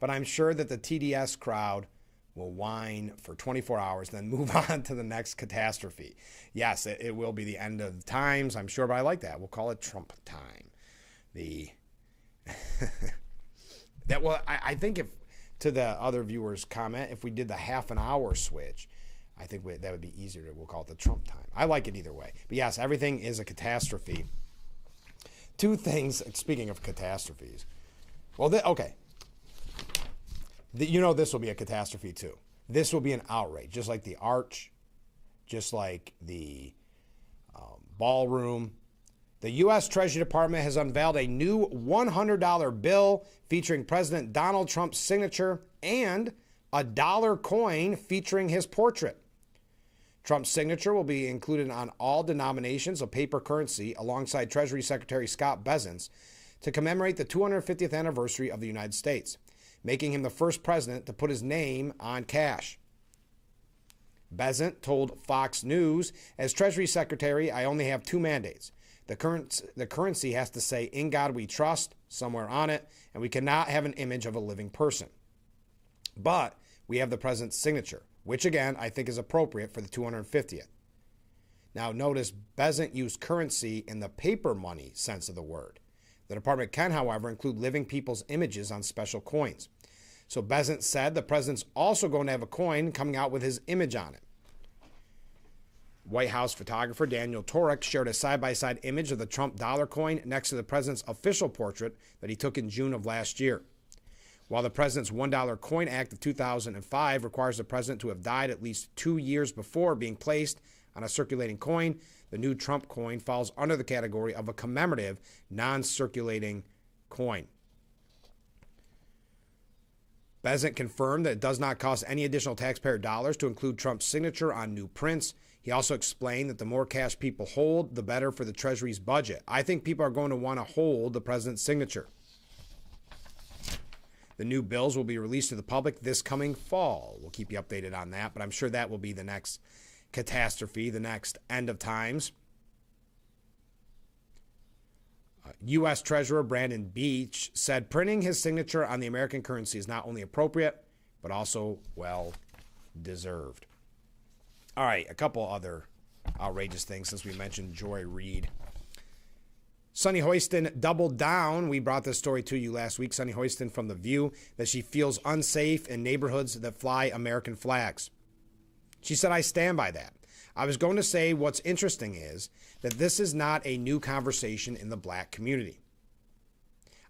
but I'm sure that the TDS crowd will whine for 24 hours, then move on to the next catastrophe. Yes, it will be the end of times, I'm sure, but I like that. We'll call it Trump time. I think if, to the other viewers' comment, if we did the half an hour switch, I think that would be easier. We'll call it the Trump time. I like it either way. But yes, everything is a catastrophe. Two things, speaking of catastrophes. Well, okay. This will be a catastrophe too. This will be an outrage, just like the Arch, just like the ballroom. The U.S. Treasury Department has unveiled a new $100 bill featuring President Donald Trump's signature and a dollar coin featuring his portrait. Trump's signature will be included on all denominations of paper currency alongside Treasury Secretary Scott Bessent's to commemorate the 250th anniversary of the United States, making him the first president to put his name on cash. Bessent told Fox News, as Treasury Secretary, I only have 2 mandates. The currency has to say, "In God we trust," somewhere on it, and we cannot have an image of a living person. But we have the president's signature, which again I think is appropriate for the 250th. Now notice Bessent used currency in the paper money sense of the word. The department can, however, include living people's images on special coins. So Bessent said the president's also going to have a coin coming out with his image on it. White House photographer Daniel Torek shared a side-by-side image of the Trump dollar coin next to the president's official portrait that he took in June of last year. While the president's $1 Coin Act of 2005 requires the president to have died at least 2 years before being placed on a circulating coin, the new Trump coin falls under the category of a commemorative, non-circulating coin. Bessent confirmed that it does not cost any additional taxpayer dollars to include Trump's signature on new prints. He also explained that the more cash people hold, the better for the Treasury's budget. I think people are going to want to hold the president's signature. The new bills will be released to the public this coming fall. We'll keep you updated on that, but I'm sure that will be the next catastrophe, the next end of times. U.S. Treasurer Brandon Beach said printing his signature on the American currency is not only appropriate, but also well-deserved. All right, a couple other outrageous things since we mentioned Joy Reid. Sunny Hoyston doubled down. We brought this story to you last week. Sunny Hoyston from The View, that she feels unsafe in neighborhoods that fly American flags. She said, I stand by that. I was going to say what's interesting is that this is not a new conversation in the black community.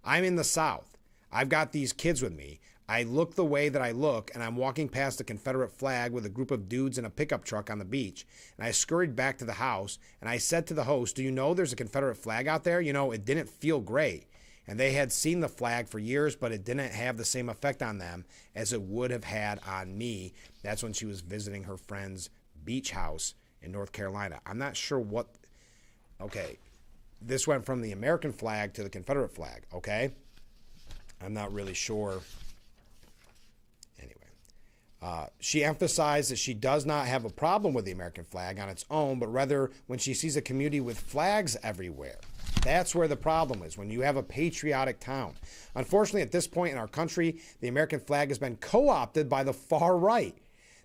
I'm in the South. I've got these kids with me. I look the way that I look, and I'm walking past a Confederate flag with a group of dudes in a pickup truck on the beach. And I scurried back to the house, and I said to the host, do you know there's a Confederate flag out there? You know, it didn't feel great. And they had seen the flag for years, but it didn't have the same effect on them as it would have had on me. That's when she was visiting her friend's beach house in North Carolina. I'm not sure what... Okay, this went from the American flag to the Confederate flag, okay? I'm not really sure... She emphasized that she does not have a problem with the American flag on its own, but rather when she sees a community with flags everywhere. That's where the problem is, when you have a patriotic town. Unfortunately, at this point in our country, the American flag has been co-opted by the far right.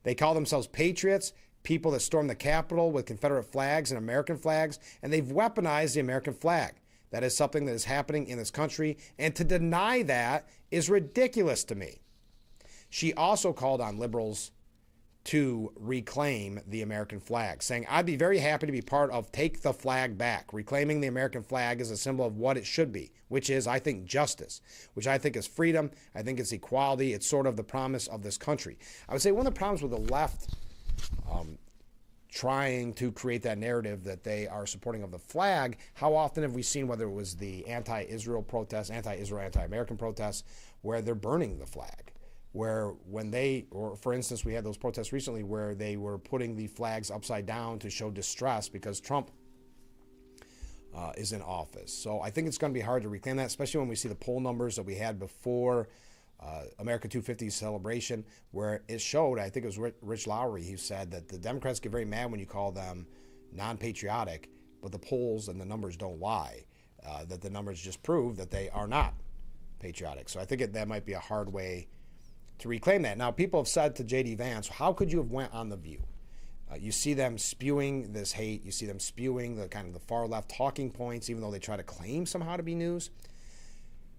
They call themselves patriots, people that storm the Capitol with Confederate flags and American flags, and they've weaponized the American flag. That is something that is happening in this country, and to deny that is ridiculous to me. She also called on liberals to reclaim the American flag, saying, I'd be very happy to be part of Take the Flag Back. Reclaiming the American flag is a symbol of what it should be, which is, I think, justice, which I think is freedom. I think it's equality. It's sort of the promise of this country. I would say one of the problems with the left trying to create that narrative that they are supporting of the flag, how often have we seen, whether it was the anti-Israel protests, anti-Israel, anti-American protests, where they're burning the flag? Where when they, or for instance, we had those protests recently where they were putting the flags upside down to show distress because Trump is in office. So I think it's going to be hard to reclaim that, especially when we see the poll numbers that we had before America 250 celebration, where it showed, I think it was Rich Lowry, who said that the Democrats get very mad when you call them non-patriotic, but the polls and the numbers don't lie, that the numbers just prove that they are not patriotic. So I think that might be a hard way to reclaim that. Now, people have said to J.D. Vance, how could you have went on The View? You see them spewing this hate. You see them spewing the kind of the far left talking points, even though they try to claim somehow to be news.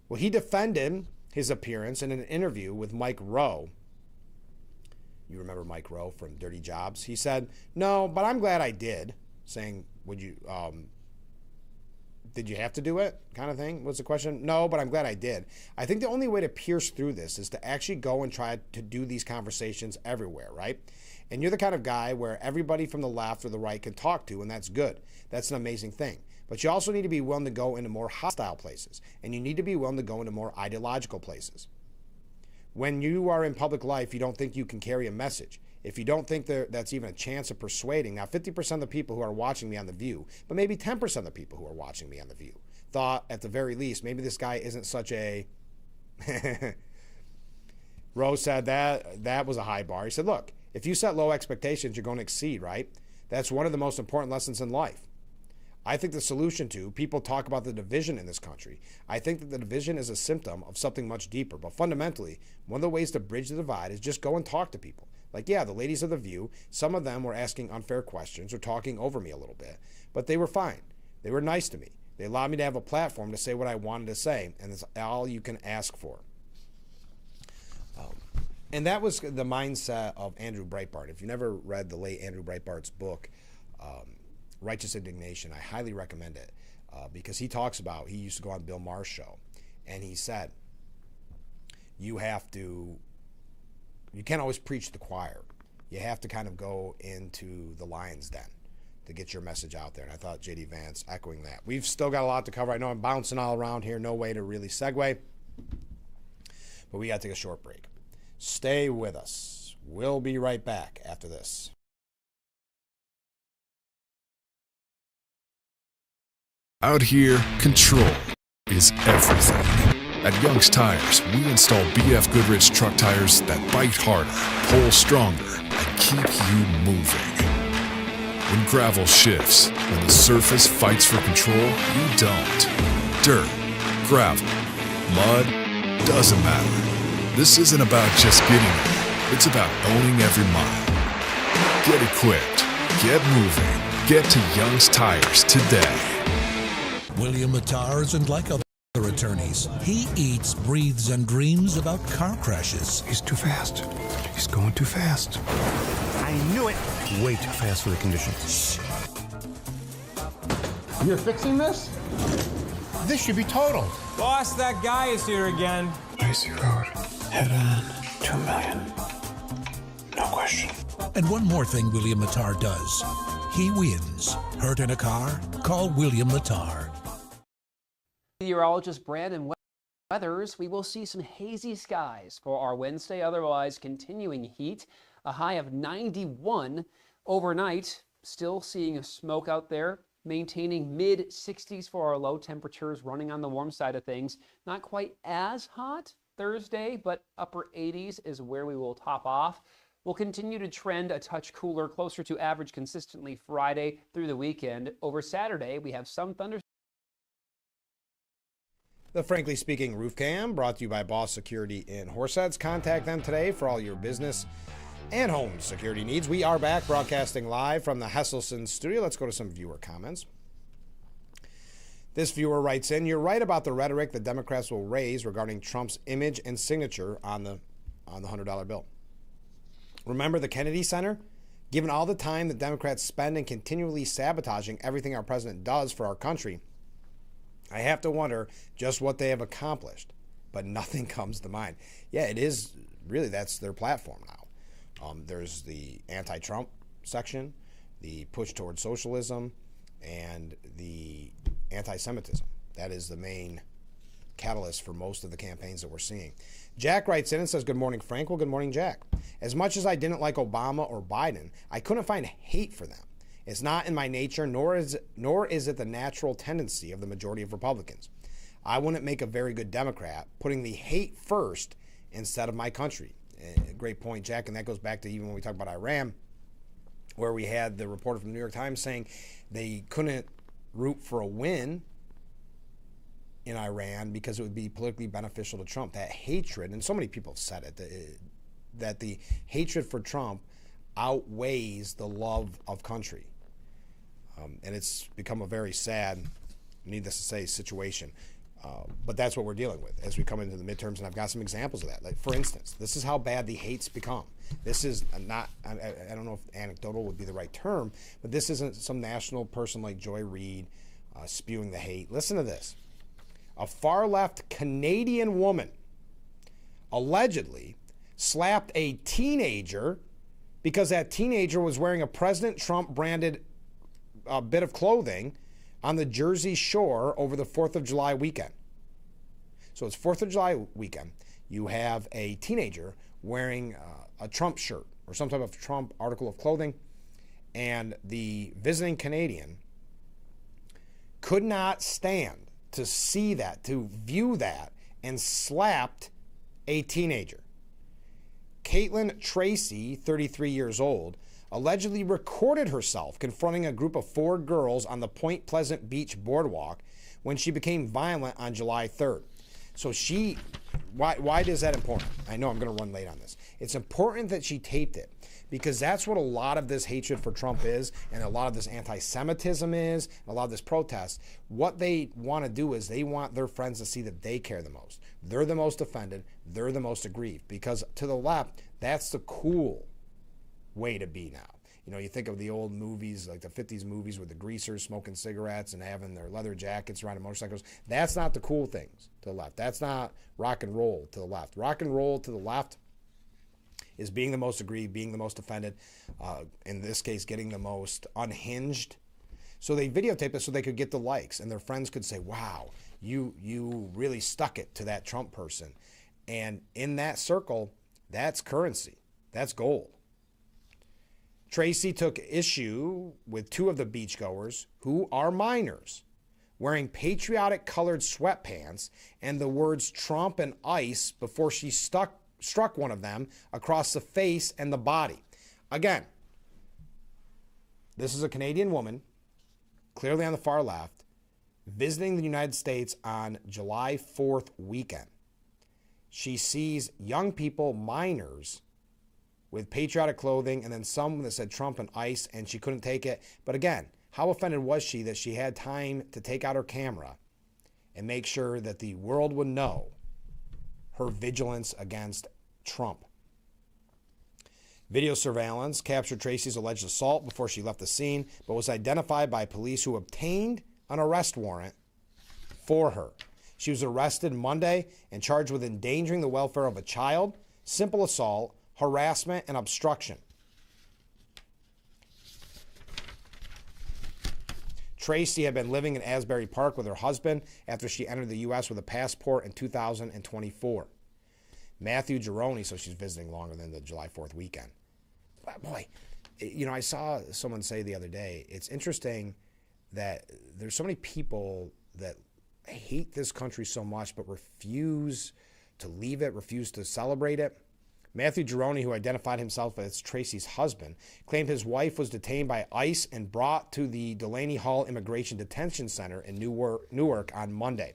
Well, he defended his appearance in an interview with Mike Rowe. You remember Mike Rowe from Dirty Jobs? He said, no, but I'm glad I did, saying, did you have to do it, kind of thing, was the question. No, but I'm glad I did. I think the only way to pierce through this is to actually go and try to do these conversations everywhere, right? And you're the kind of guy where everybody from the left or the right can talk to, and that's good. That's an amazing thing. But you also need to be willing to go into more hostile places, and you need to be willing to go into more ideological places. When you are in public life, you don't think you can carry a message. If you don't think that's even a chance of persuading, now 50% of the people who are watching me on The View, but maybe 10% of the people who are watching me on The View, thought at the very least, maybe this guy isn't such a... Rose said that was a high bar. He said, look, if you set low expectations, you're going to exceed, right? That's one of the most important lessons in life. I think the solution to, people talk about the division in this country. I think that the division is a symptom of something much deeper. But fundamentally, one of the ways to bridge the divide is just go and talk to people. Like, yeah, the ladies of The View, some of them were asking unfair questions or talking over me a little bit, but they were fine. They were nice to me. They allowed me to have a platform to say what I wanted to say, and that's all you can ask for. And that was the mindset of Andrew Breitbart. If you never read the late Andrew Breitbart's book, Righteous Indignation, I highly recommend it because he talks about, he used to go on Bill Maher's show, and he said, you can't always preach to the choir. You have to kind of go into the lion's den to get your message out there. And I thought J.D. Vance echoing that. We've still got a lot to cover. I know I'm bouncing all around here. No way to really segue. But we got to take a short break. Stay with us. We'll be right back after this. Out here, control is everything. At Young's Tires, we install BF Goodrich truck tires that bite harder, pull stronger, and keep you moving. When gravel shifts, when the surface fights for control, you don't. Dirt, gravel, mud, doesn't matter. This isn't about just getting there. It's about owning every mile. Get equipped. Get moving. Get to Young's Tires today. William Lattar isn't like other attorneys. He eats, breathes, and dreams about car crashes. He's too fast. He's going too fast. I knew it. Way too fast for the conditions. You're fixing this? This should be totaled. Boss, that guy is here again. Tracy Road. Head on. 2 million. No question. And one more thing William Lattar does. He wins. Hurt in a car? Call William Lattar. Meteorologist Brandon Weathers, we will see some hazy skies for our Wednesday, otherwise continuing heat. A high of 91 overnight. Still seeing a smoke out there. Maintaining mid-60s for our low temperatures, running on the warm side of things. Not quite as hot Thursday, but upper 80s is where we will top off. We'll continue to trend a touch cooler, closer to average consistently Friday through the weekend. Over Saturday, we have some thunderstorms The Frankly Speaking Roof Cam, brought to you by Boss Security in Horseheads. Contact them today for all your business and home security needs. We are back broadcasting live from the Hesselson studio. Let's go to some viewer comments. This viewer writes in, you're right about the rhetoric the Democrats will raise regarding Trump's image and signature on the $100 bill. Remember the Kennedy Center? Given all the time the Democrats spend in continually sabotaging everything our president does for our country, I have to wonder just what they have accomplished, but nothing comes to mind. Yeah, it is really, that's their platform now. There's the anti-Trump section, the push towards socialism, and the anti-Semitism. That is the main catalyst for most of the campaigns that we're seeing. Jack writes in and says, good morning, Frank. Well, good morning, Jack. As much as I didn't like Obama or Biden, I couldn't find hate for them. It's not in my nature, nor is it the natural tendency of the majority of Republicans. I wouldn't make a very good Democrat, putting the hate first instead of my country. Great point, Jack, and that goes back to even when we talk about Iran, where we had the reporter from the New York Times saying they couldn't root for a win in Iran because it would be politically beneficial to Trump. That hatred, and so many people have said it, that the hatred for Trump outweighs the love of country. And it's become a very sad, needless to say, situation. But that's what we're dealing with as we come into the midterms, and I've got some examples of that. Like, for instance, this is how bad the hate's become. This is not, I don't know if anecdotal would be the right term, but this isn't some national person like Joy Reid spewing the hate. Listen to this. A far-left Canadian woman allegedly slapped a teenager because that teenager was wearing a President Trump-branded bit of clothing on the Jersey Shore over the 4th of July weekend. So it's 4th of July weekend. You have a teenager wearing a Trump shirt or some type of Trump article of clothing, and the visiting Canadian could not stand to see that, to view that, and slapped a teenager. Caitlin Tracy, 33 years old, allegedly recorded herself confronting a group of 4 girls on the Point Pleasant Beach boardwalk when she became violent on July 3rd. So why is that important? I know I'm going to run late on this. It's important that she taped it because that's what a lot of this hatred for Trump is, and a lot of this anti-Semitism is, and a lot of this protest. What they want to do is they want their friends to see that they care the most. They're the most offended. They're the most aggrieved, because to the left, that's the cool way to be now. You know, you think of the old movies, like the 50s movies with the greasers smoking cigarettes and having their leather jackets riding motorcycles. That's not the cool things to the left. That's not rock and roll to the left. Rock and roll to the left is being the most aggrieved, being the most offended, in this case, getting the most unhinged. So they videotaped it so they could get the likes, and their friends could say, wow, you really stuck it to that Trump person. And in that circle, that's currency. That's gold. Tracy took issue with 2 of the beachgoers, who are minors, wearing patriotic colored sweatpants and the words Trump and ICE before she struck one of them across the face and the body. Again, this is a Canadian woman, clearly on the far left, visiting the United States on July 4th weekend. She sees young people, minors, with patriotic clothing, and then some that said Trump and ICE, and she couldn't take it. But again, how offended was she that she had time to take out her camera and make sure that the world would know her vigilance against Trump? Video surveillance captured Tracy's alleged assault before she left the scene, but was identified by police who obtained an arrest warrant for her. She was arrested Monday and charged with endangering the welfare of a child, simple assault, harassment, and obstruction. Tracy had been living in Asbury Park with her husband after she entered the U.S. with a passport in 2024. Matthew Gironi, so she's visiting longer than the July 4th weekend. But boy, you know, I saw someone say the other day, it's interesting that there's so many people that hate this country so much but refuse to leave it, refuse to celebrate it. Matthew Gironi, who identified himself as Tracy's husband, claimed his wife was detained by ICE and brought to the Delaney Hall Immigration Detention Center in Newark on Monday.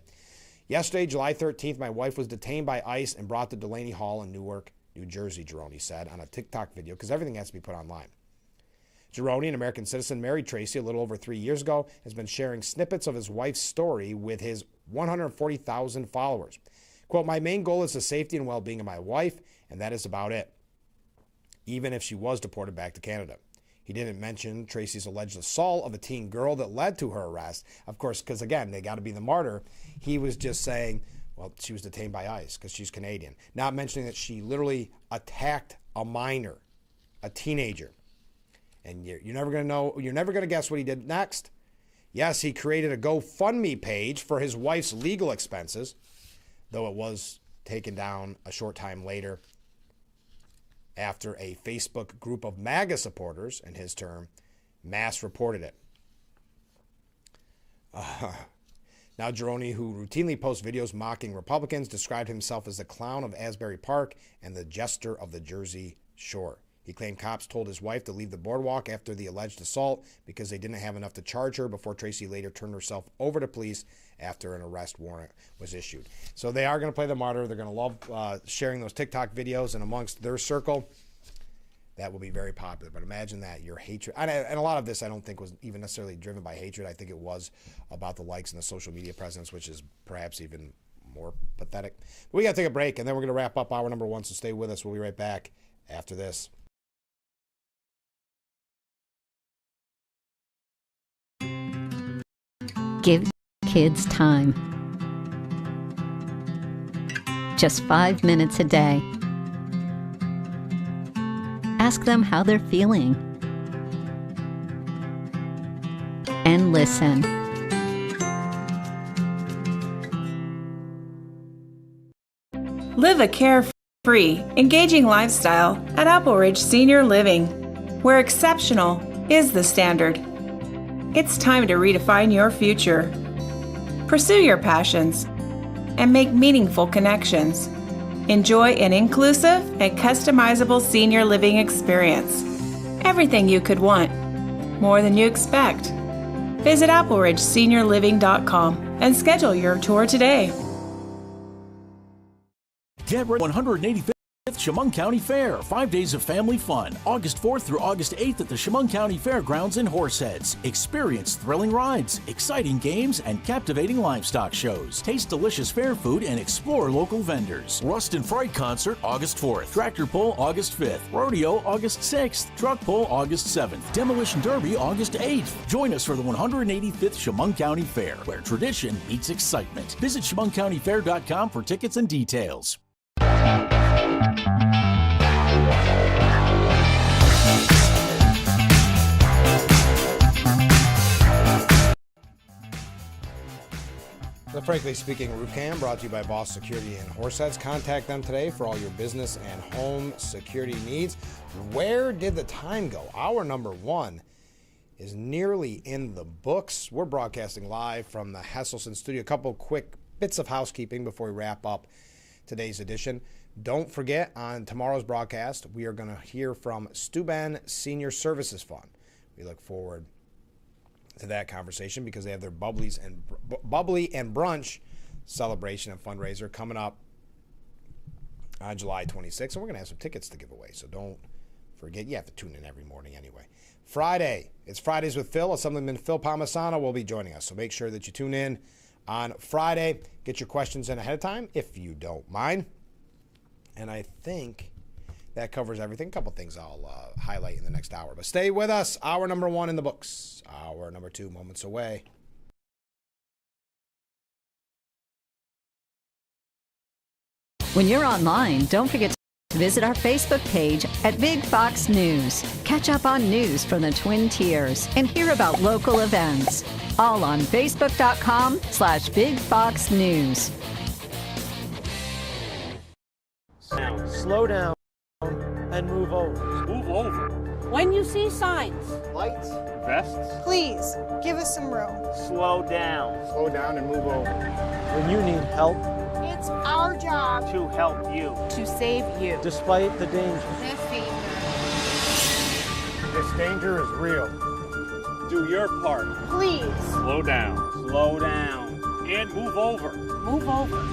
Yesterday, July 13th, my wife was detained by ICE and brought to Delaney Hall in Newark, New Jersey, Gironi said on a TikTok video, because everything has to be put online. Gironi, an American citizen, married Tracy a little over 3 years ago, has been sharing snippets of his wife's story with his 140,000 followers. Quote, my main goal is the safety and well-being of my wife, and that is about it, even if she was deported back to Canada. He didn't mention Tracy's alleged assault of a teen girl that led to her arrest. Of course, because again, they got to be the martyr. He was just saying, well, she was detained by ICE because she's Canadian. Not mentioning that she literally attacked a minor, a teenager. And you're never going to know, you're never going to guess what he did next. Yes, he created a GoFundMe page for his wife's legal expenses, though it was taken down a short time later after a Facebook group of MAGA supporters, in his term, mass reported it. Now Gironi, who routinely posts videos mocking Republicans, described himself as the clown of Asbury Park and the jester of the Jersey Shore. He claimed cops told his wife to leave the boardwalk after the alleged assault because they didn't have enough to charge her before Tracy later turned herself over to police after an arrest warrant was issued. So they are going to play the martyr. They're going to love sharing those TikTok videos, and amongst their circle, that will be very popular. But imagine that, your hatred. And a lot of this I don't think was even necessarily driven by hatred. I think it was about the likes and the social media presence, which is perhaps even more pathetic. But we got to take a break, and then we're going to wrap up hour number 1, so stay with us. We'll be right back after this. Give kids time. Just 5 minutes a day. Ask them how they're feeling. And listen. Live a carefree, engaging lifestyle at Apple Ridge Senior Living, where exceptional is the standard. It's time to redefine your future. Pursue your passions and make meaningful connections. Enjoy an inclusive and customizable senior living experience. Everything you could want, more than you expect. Visit appleridgeseniorliving.com and schedule your tour today. Get ready 185th Chemung County Fair. 5 days of family fun. August 4th through August 8th at the Chemung County Fairgrounds in Horseheads. Experience thrilling rides, exciting games, and captivating livestock shows. Taste delicious fair food and explore local vendors. Rust and Fright Concert August 4th. Tractor Pull August 5th. Rodeo August 6th. Truck Pull August 7th. Demolition Derby August 8th. Join us for the 185th Chemung County Fair, where tradition meets excitement. Visit ChemungCountyFair.com for tickets and details. The Frankly Speaking Roof Cam brought to you by Boss Security in Horseheads. Contact them today for all your business and home security needs. Where did the time go? Hour number 1 is nearly in the books. We're broadcasting live from the Hesselson studio. A couple quick bits of housekeeping before we wrap up today's edition. Don't forget, on tomorrow's broadcast, we are going to hear from Steuben Senior Services Fund. We look forward to that conversation because they have their Bubbly and Brunch celebration and fundraiser coming up on July 26th. And we're going to have some tickets to give away, so don't forget. You have to tune in every morning anyway. Friday, it's Fridays with Phil. Assemblyman Phil Palmisano will be joining us, so make sure that you tune in on Friday. Get your questions in ahead of time if you don't mind. And I think that covers everything. A couple things I'll highlight in the next hour. But stay with us. Hour number 1 in the books. Hour number 2 moments away. When you're online, don't forget to visit our Facebook page at Big Fox News. Catch up on news from the Twin Tiers and hear about local events. All on Facebook.com/Big Fox News. Now, slow down and move over. Move over. When you see signs, Lights, Vests. please give us some room. slow down. Slow down and move over. When you need help, It's our job to help you. to save you. Despite the danger. This danger is real. Do your part. Please. Slow down. Slow down. And move over. Move over.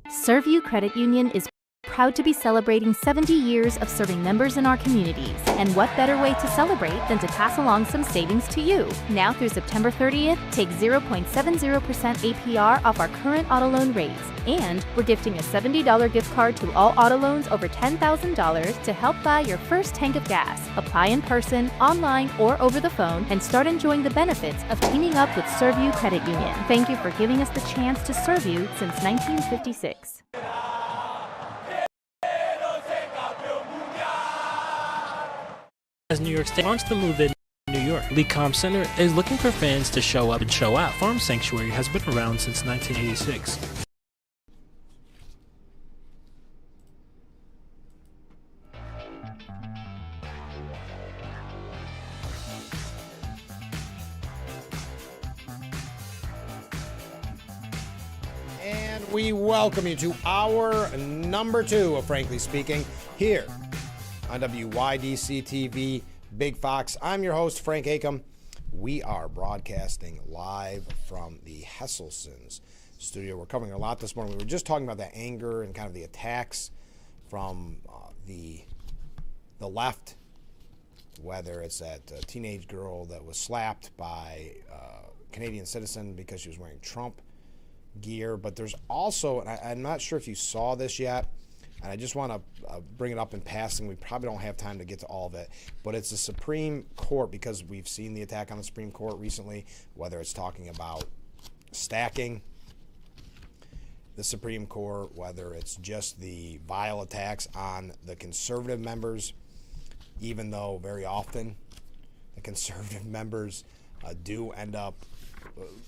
Servview Credit Union is proud to be celebrating 70 years of serving members in our communities. And what better way to celebrate than to pass along some savings to you? Now through September 30th, take 0.70% APR off our current auto loan rates. And we're gifting a $70 gift card to all auto loans over $10,000 to help buy your first tank of gas. Apply in person, online, or over the phone and start enjoying the benefits of teaming up with Servview Credit Union. Thank you for giving us the chance to serve you since 1956. As New York State wants to move in New York, Lee Com Center is looking for fans to show up and show out. Farm Sanctuary has been around since 1986. And we welcome you to hour number 2 of Frankly Speaking here on WYDC TV, Big Fox. I'm your host, Frank Acom. We are broadcasting live from the Hesselson's studio. We're covering a lot this morning. We were just talking about the anger and kind of the attacks from the left, whether it's that teenage girl that was slapped by a Canadian citizen because she was wearing Trump gear. But there's also, and I'm not sure if you saw this yet, and I just want to bring it up in passing. We probably don't have time to get to all of it, but it's the Supreme Court, because we've seen the attack on the Supreme Court recently, whether it's talking about stacking the Supreme Court, whether it's just the vile attacks on the conservative members, even though very often the conservative members do end up,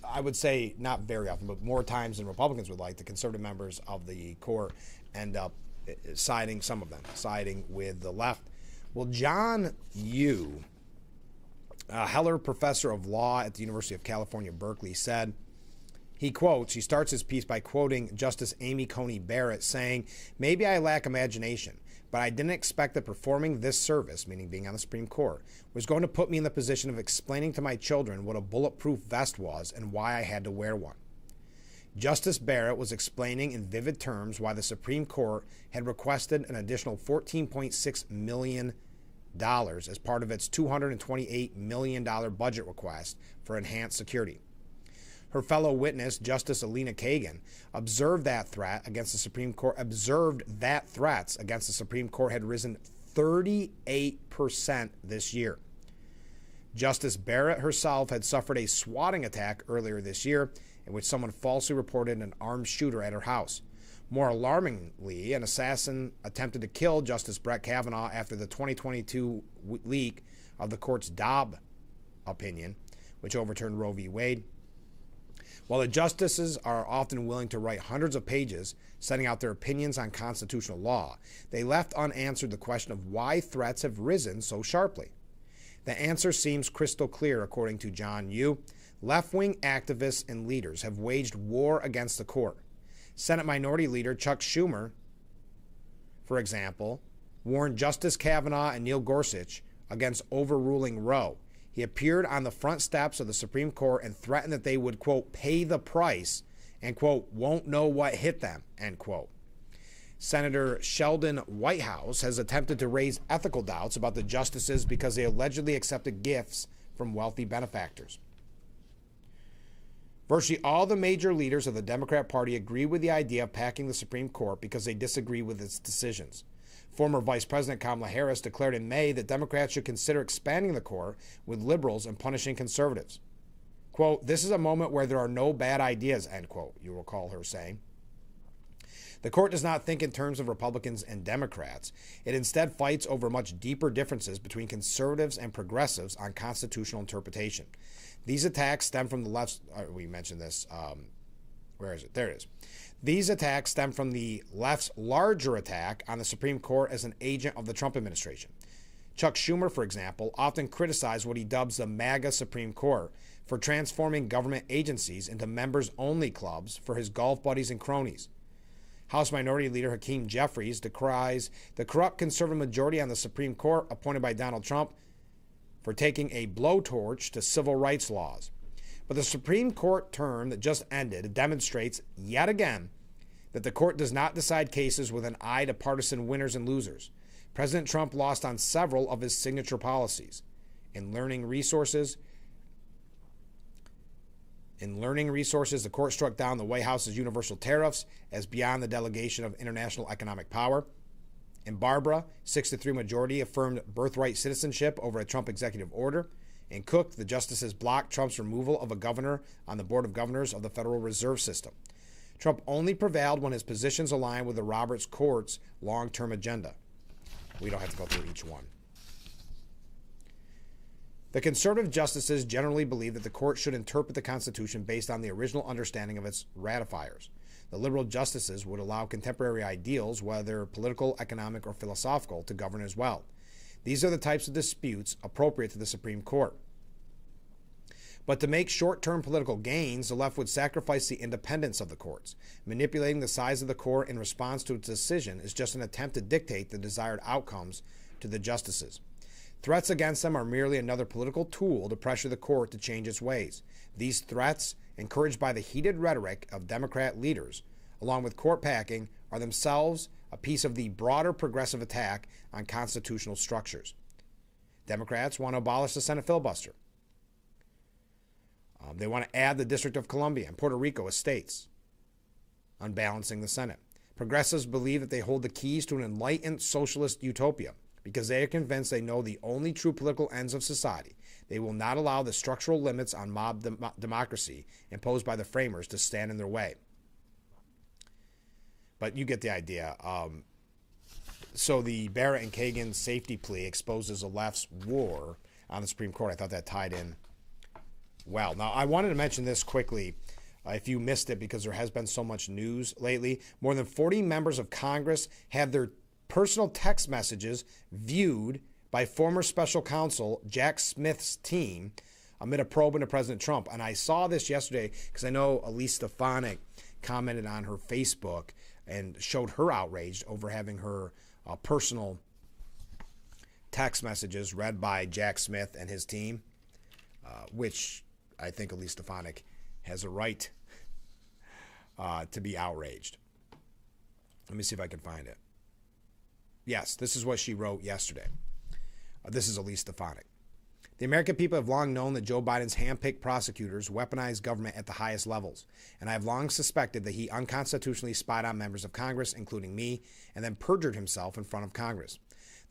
I would say not very often, but more times than Republicans would like, the conservative members of the court end up siding with the left. Well, John Yoo, a Heller professor of law at the University of California, Berkeley, said, he starts his piece by quoting Justice Amy Coney Barrett, saying, "Maybe I lack imagination, but I didn't expect that performing this service," meaning being on the Supreme Court, "was going to put me in the position of explaining to my children what a bulletproof vest was and why I had to wear one." Justice Barrett was explaining in vivid terms why the Supreme Court had requested an additional $14.6 million as part of its $228 million budget request for enhanced security. Her fellow witness, Justice Alina Kagan, observed that threats against the Supreme Court had risen 38% this year. Justice Barrett herself had suffered a swatting attack earlier this year in which someone falsely reported an armed shooter at her house. More alarmingly, an assassin attempted to kill Justice Brett Kavanaugh after the 2022 leak of the court's Dobbs opinion, which overturned Roe v. Wade. While the justices are often willing to write hundreds of pages setting out their opinions on constitutional law, they left unanswered the question of why threats have risen so sharply. The answer seems crystal clear, according to John Yoo. Left-wing activists and leaders have waged war against the court. Senate Minority Leader Chuck Schumer, for example, warned Justice Kavanaugh and Neil Gorsuch against overruling Roe. He appeared on the front steps of the Supreme Court and threatened that they would, quote, pay the price and, quote, won't know what hit them, end quote. Senator Sheldon Whitehouse has attempted to raise ethical doubts about the justices because they allegedly accepted gifts from wealthy benefactors. Virtually all the major leaders of the Democrat Party agree with the idea of packing the Supreme Court because they disagree with its decisions. Former Vice President Kamala Harris declared in May that Democrats should consider expanding the court with liberals and punishing conservatives. Quote, "This is a moment where there are no bad ideas," end quote, you recall her saying. The court does not think in terms of Republicans and Democrats. It instead fights over much deeper differences between conservatives and progressives on constitutional interpretation. These attacks stem from the left's, we mentioned this, where is it? There it is. These attacks stem from the left's larger attack on the Supreme Court as an agent of the Trump administration. Chuck Schumer, for example, often criticized what he dubs the MAGA Supreme Court for transforming government agencies into members-only clubs for his golf buddies and cronies. House Minority Leader Hakeem Jeffries decries the corrupt conservative majority on the Supreme Court appointed by Donald Trump for taking a blowtorch to civil rights laws. But the Supreme Court term that just ended demonstrates yet again that the court does not decide cases with an eye to partisan winners and losers. President Trump lost on several of his signature policies. In learning resources, the court struck down the White House's universal tariffs as beyond the delegation of international economic power. In Barbara, 6-3 majority affirmed birthright citizenship over a Trump executive order. In Cook, the justices blocked Trump's removal of a governor on the Board of Governors of the Federal Reserve System. Trump only prevailed when his positions aligned with the Roberts Court's long-term agenda. We don't have to go through each one. The conservative justices generally believe that the court should interpret the Constitution based on the original understanding of its ratifiers. The liberal justices would allow contemporary ideals, whether political, economic, or philosophical, to govern as well. These are the types of disputes appropriate to the Supreme Court. But to make short-term political gains, the left would sacrifice the independence of the courts. Manipulating the size of the court in response to its decision is just an attempt to dictate the desired outcomes to the justices. Threats against them are merely another political tool to pressure the court to change its ways. These threats, encouraged by the heated rhetoric of Democrat leaders, along with court packing, are themselves a piece of the broader progressive attack on constitutional structures. Democrats want to abolish the Senate filibuster. They want to add the District of Columbia and Puerto Rico as states, unbalancing the Senate. Progressives believe that they hold the keys to an enlightened socialist utopia because they are convinced they know the only true political ends of society. They will not allow the structural limits on mob democracy imposed by the framers to stand in their way. But you get the idea. So the Barrett and Kagan safety plea exposes the left's war on the Supreme Court. I thought that tied in well. Now, I wanted to mention this quickly, if you missed it, because there has been so much news lately. More than 40 members of Congress had their personal text messages viewed by former special counsel Jack Smith's team amid a probe into President Trump. And I saw this yesterday because I know Elise Stefanik commented on her Facebook and showed her outrage over having her personal text messages read by Jack Smith and his team, which I think Elise Stefanik has a right to be outraged. Let me see if I can find it. Yes, this is what she wrote yesterday. This is Elise Stefanik. The American people have long known that Joe Biden's handpicked prosecutors weaponize government at the highest levels, and I have long suspected that he unconstitutionally spied on members of Congress, including me, and then perjured himself in front of Congress.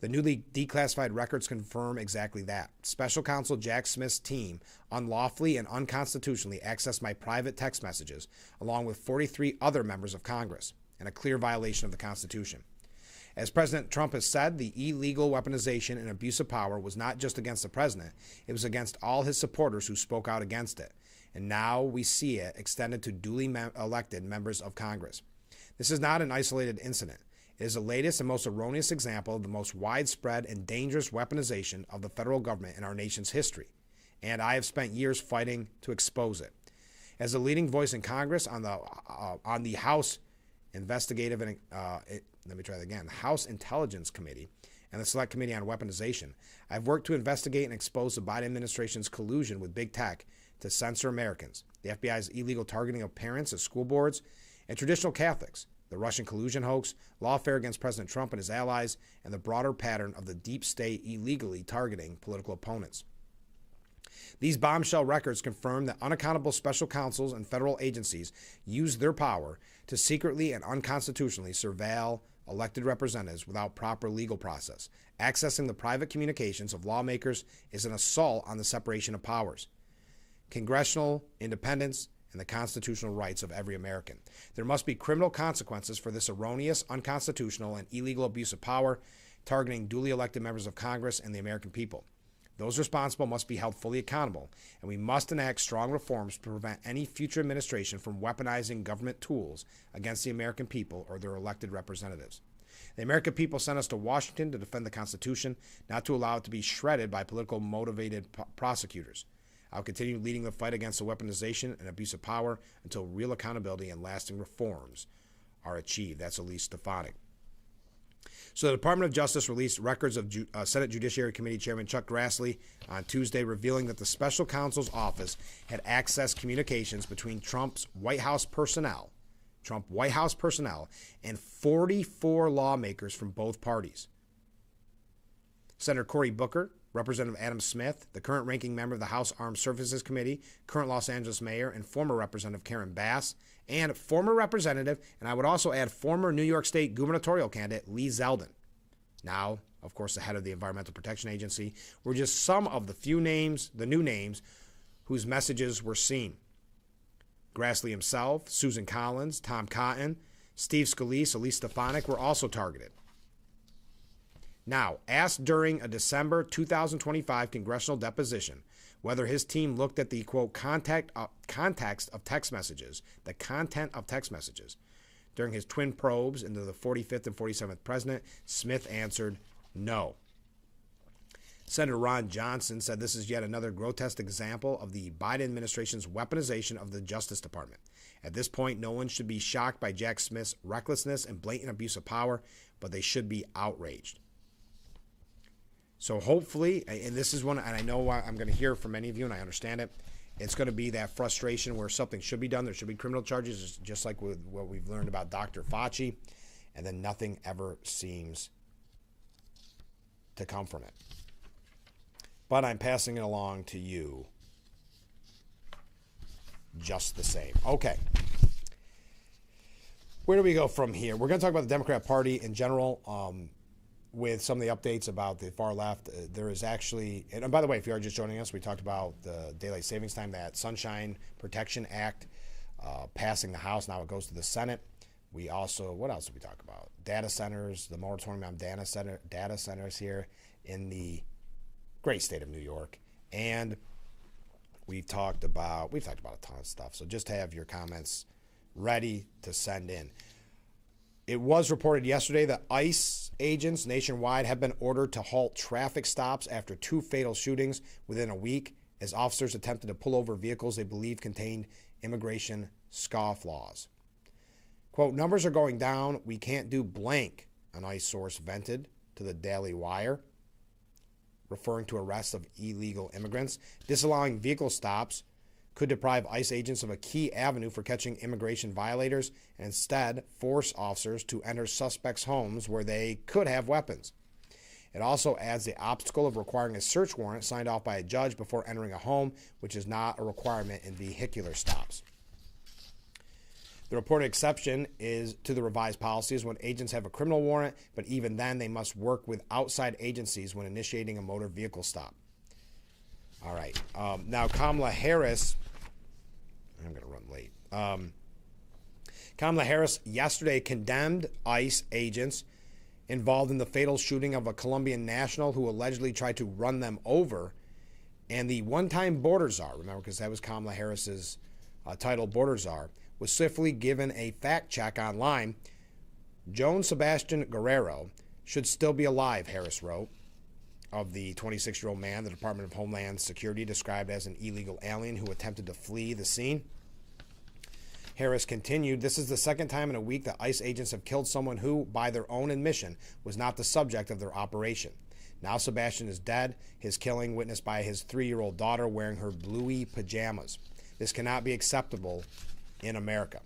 The newly declassified records confirm exactly that. Special counsel Jack Smith's team unlawfully and unconstitutionally accessed my private text messages, along with 43 other members of Congress, in a clear violation of the Constitution. As President Trump has said, the illegal weaponization and abuse of power was not just against the president, it was against all his supporters who spoke out against it. And now we see it extended to duly elected members of Congress. This is not an isolated incident. It is the latest and most erroneous example of the most widespread and dangerous weaponization of the federal government in our nation's history. And I have spent years fighting to expose it. As a leading voice in Congress on the House Investigative and House Intelligence Committee and the Select Committee on Weaponization, I've worked to investigate and expose the Biden administration's collusion with big tech to censor Americans, the FBI's illegal targeting of parents at school boards, and traditional Catholics, the Russian collusion hoax, lawfare against President Trump and his allies, and the broader pattern of the deep state illegally targeting political opponents. These bombshell records confirm that unaccountable special counsels and federal agencies use their power to secretly and unconstitutionally surveil elected representatives without proper legal process. Accessing the private communications of lawmakers is an assault on the separation of powers, congressional independence, and the constitutional rights of every American. There must be criminal consequences for this erroneous, unconstitutional, and illegal abuse of power targeting duly elected members of Congress and the American people. Those responsible must be held fully accountable, and we must enact strong reforms to prevent any future administration from weaponizing government tools against the American people or their elected representatives. The American people sent us to Washington to defend the Constitution, not to allow it to be shredded by political motivated prosecutors. I'll continue leading the fight against the weaponization and abuse of power until real accountability and lasting reforms are achieved. That's Elise Stefanik. So the Department of Justice released records of Senate Judiciary Committee Chairman Chuck Grassley on Tuesday, revealing that the special counsel's office had accessed communications between Trump White House personnel, and 44 lawmakers from both parties. Senator Cory Booker, Representative Adam Smith, the current ranking member of the House Armed Services Committee, current Los Angeles mayor, and former Representative Karen Bass, and former Representative, and I would also add former New York State gubernatorial candidate Lee Zeldin, now, of course, the head of the Environmental Protection Agency, were just some of the new names, whose messages were seen. Grassley himself, Susan Collins, Tom Cotton, Steve Scalise, Elise Stefanik were also targeted. Now, asked during a December 2025 congressional deposition whether his team looked at the, quote, context of text messages, the content of text messages, during his twin probes into the 45th and 47th president, Smith answered no. Senator Ron Johnson said this is yet another grotesque example of the Biden administration's weaponization of the Justice Department. At this point, no one should be shocked by Jack Smith's recklessness and blatant abuse of power, but they should be outraged. So hopefully, and this is one, and I know I'm going to hear from many of you, and I understand it, it's going to be that frustration where something should be done. There should be criminal charges, just like with what we've learned about Dr. Fauci, and then nothing ever seems to come from it. But I'm passing it along to you just the same. Okay. Where do we go from here? We're going to talk about the Democrat Party in general. With some of the updates about the far left, there is actually, and by the way, if you are just joining us, we talked about the daylight savings time, that Sunshine Protection Act passing the House. Now it goes to the Senate. We also, what else did we talk about? Data centers, the moratorium on data centers here in the great state of New York. And we've talked about a ton of stuff. So just have your comments ready to send in. It was reported yesterday that ICE agents nationwide have been ordered to halt traffic stops after 2 fatal shootings within a week as officers attempted to pull over vehicles they believe contained immigration scofflaws. Quote, numbers are going down. We can't do blank, an ICE source vented to the Daily Wire, referring to arrests of illegal immigrants. Disallowing vehicle stops could deprive ICE agents of a key avenue for catching immigration violators and instead force officers to enter suspects' homes where they could have weapons. It also adds the obstacle of requiring a search warrant signed off by a judge before entering a home, which is not a requirement in vehicular stops. The reported exception is to the revised policies when agents have a criminal warrant, but even then they must work with outside agencies when initiating a motor vehicle stop. All right. Now, Kamala Harris, I'm going to run late. Kamala Harris yesterday condemned ICE agents involved in the fatal shooting of a Colombian national who allegedly tried to run them over. And the one-time border czar, remember, because that was Kamala Harris's title, border czar, was swiftly given a fact check online. Joan Sebastian Guerrero should still be alive, Harris wrote, of the 26-year-old man the Department of Homeland Security described as an illegal alien who attempted to flee the scene. Harris continued, this is the second time in a week that ICE agents have killed someone who, by their own admission, was not the subject of their operation. Now Sebastian is dead, his killing witnessed by his 3-year-old daughter wearing her bluey pajamas. This cannot be acceptable in America.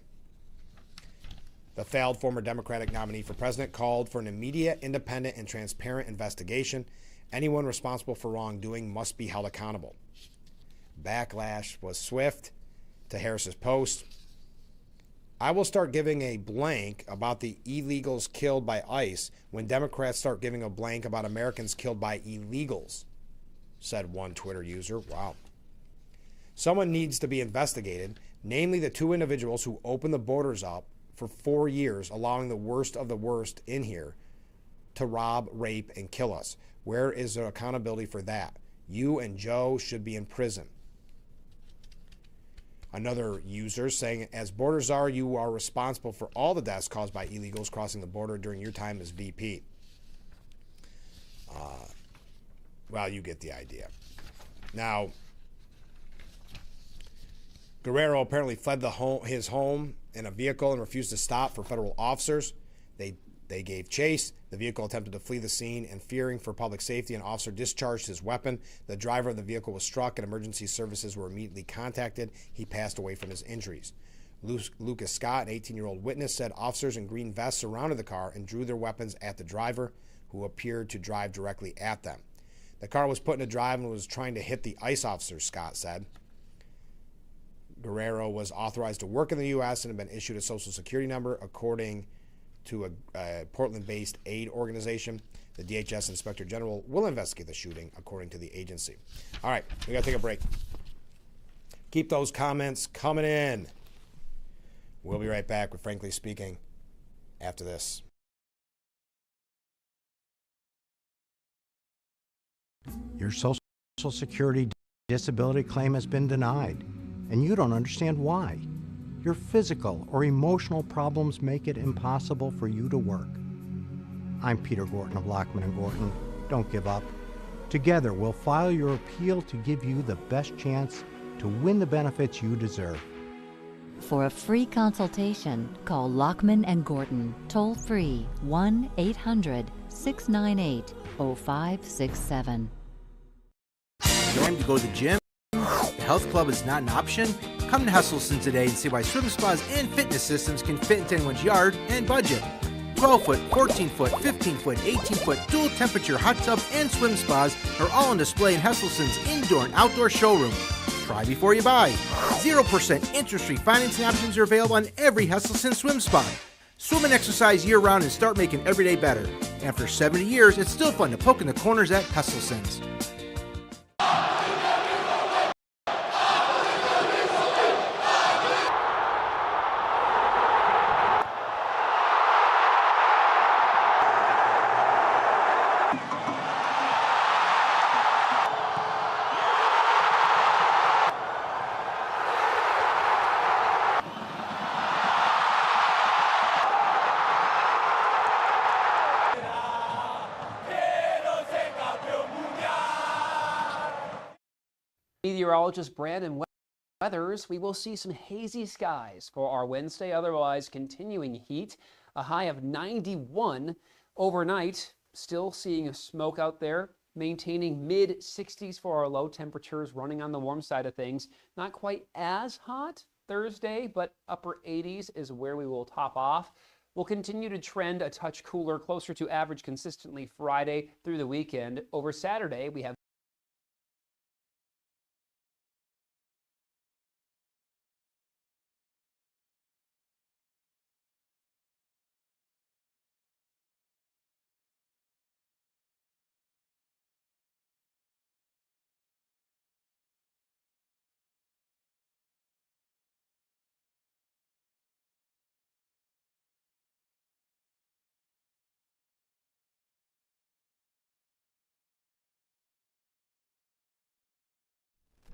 The failed former Democratic nominee for president called for an immediate, independent, and transparent investigation. Anyone responsible for wrongdoing must be held accountable. Backlash was swift to Harris's post. I will start giving a blank about the illegals killed by ICE when Democrats start giving a blank about Americans killed by illegals, said one Twitter user. Wow. Someone needs to be investigated, namely the 2 individuals who opened the borders up for 4 years, allowing the worst of the worst in here to rob, rape, and kill us. Where is there accountability for that? You and Joe should be in prison. Another user saying, as border czar, you are responsible for all the deaths caused by illegals crossing the border during your time as VP. Well, you get the idea. Now, Guerrero apparently fled his home in a vehicle and refused to stop for federal officers. They They gave chase. The vehicle attempted to flee the scene, and fearing for public safety, an officer discharged his weapon. The driver of the vehicle was struck, and emergency services were immediately contacted. He passed away from his injuries. Lucas Scott, an 18-year-old witness, said officers in green vests surrounded the car and drew their weapons at the driver, who appeared to drive directly at them. The car was put into drive and was trying to hit the ICE officers, Scott said. Guerrero was authorized to work in the U.S. and had been issued a Social Security number, according to a Portland-based aid organization. The DHS Inspector General will investigate the shooting, according to the agency. All right, we got to take a break. Keep those comments coming in. We'll be right back with Frankly Speaking after this. Your Social Security disability claim has been denied, and you don't understand why. Your physical or emotional problems make it impossible for you to work. I'm Peter Gorton of Lockman & Gorton. Don't give up. Together, we'll file your appeal to give you the best chance to win the benefits you deserve. For a free consultation, call Lockman & Gorton, toll free 1-800-698-0567. Going to go to the gym? The health club is not an option? Come to Hesselson today and see why swim spas and fitness systems can fit into anyone's yard and budget. 12-foot, 14-foot, 15-foot, 18-foot dual temperature hot tubs and swim spas are all on display in Hesselson's indoor and outdoor showroom. Try before you buy. 0% interest-free financing options are available on every Hesselson swim spa. Swim and exercise year-round and start making every day better. After 70 years, it's still fun to poke in the corners at Hesselson's. Meteorologist Brandon Weathers, we will see some hazy skies for our Wednesday, otherwise continuing heat. A high of 91 overnight. Still seeing smoke out there, maintaining mid-60s for our low temperatures, running on the warm side of things. Not quite as hot Thursday, but upper 80s is where we will top off. We'll continue to trend a touch cooler, closer to average consistently Friday through the weekend. Over Saturday, we have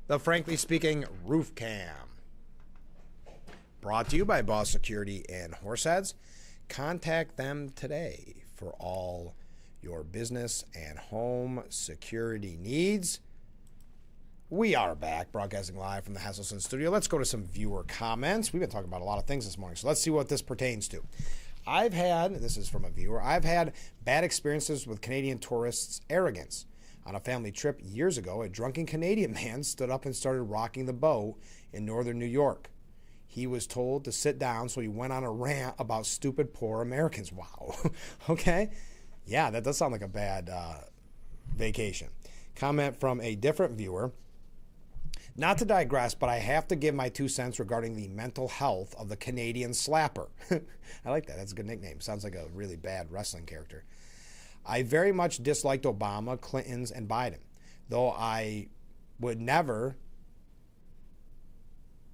The Frankly Speaking Roof Cam. Brought to you by Boss Security and Horseheads. Contact them today for all your business and home security needs. We are back, broadcasting live from the Hesselson studio. Let's go to some viewer comments. We've been talking about a lot of things this morning, so let's see what this pertains to. This is from a viewer, I've had bad experiences with Canadian tourists' arrogance. On a family trip years ago, a drunken Canadian man stood up and started rocking the boat in northern New York. He was told to sit down, so he went on a rant about stupid, poor Americans. Wow. Okay. Yeah, that does sound like a bad vacation. Comment from a different viewer. Not to digress, but I have to give my 2 cents regarding the mental health of the Canadian slapper. I like that. That's a good nickname. Sounds like a really bad wrestling character. I very much disliked Obama, Clinton's, and Biden, though I would never,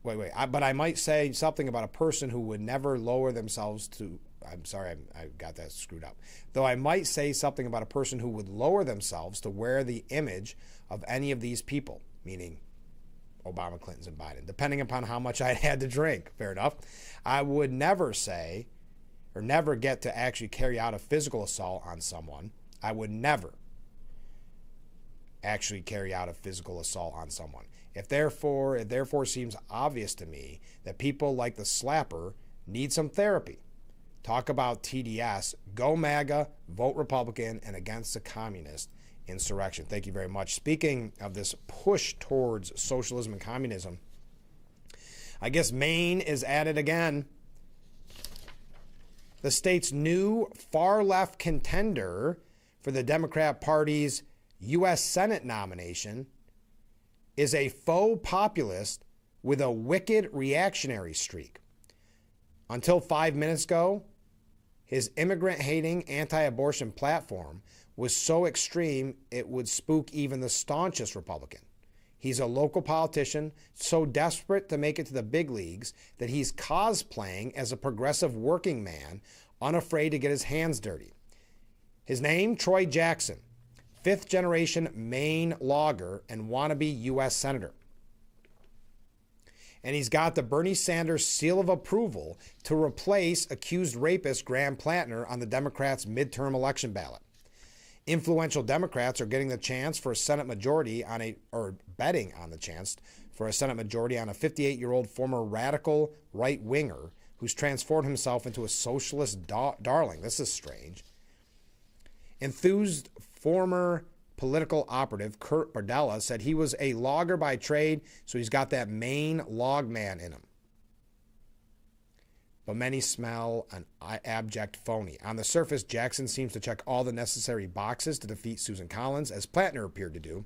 but I might say something about a person who would never lower themselves to, I'm sorry, I got that screwed up. Though I might say something about a person who would lower themselves to wear the image of any of these people, meaning Obama, Clinton's, and Biden, depending upon how much I'd had to drink. Fair enough. I would never say or never get to actually carry out a physical assault on someone. I would never actually carry out a physical assault on someone. It therefore seems obvious to me that people like the slapper need some therapy. Talk about TDS. Go MAGA, vote Republican, and against the communist insurrection. Thank you very much. Speaking of this push towards socialism and communism, I guess Maine is at it again. The state's new far-left contender for the Democrat Party's U.S. Senate nomination is a faux populist with a wicked reactionary streak. Until 5 minutes ago, his immigrant-hating anti-abortion platform was so extreme it would spook even the staunchest Republican. He's a local politician so desperate to make it to the big leagues that he's cosplaying as a progressive working man, unafraid to get his hands dirty. His name, Troy Jackson, fifth-generation Maine logger and wannabe U.S. Senator. And he's got the Bernie Sanders seal of approval to replace accused rapist Graham Plantner on the Democrats' midterm election ballot. Influential Democrats are getting the chance for a Senate majority betting on the chance for a Senate majority on a 58-year-old former radical right-winger who's transformed himself into a socialist darling. This is strange. Enthused former political operative Kurt Bardella said he was a logger by trade, so he's got that Maine log man in him. But many smell an abject phony. On the surface, Jackson seems to check all the necessary boxes to defeat Susan Collins, as Plantner appeared to do,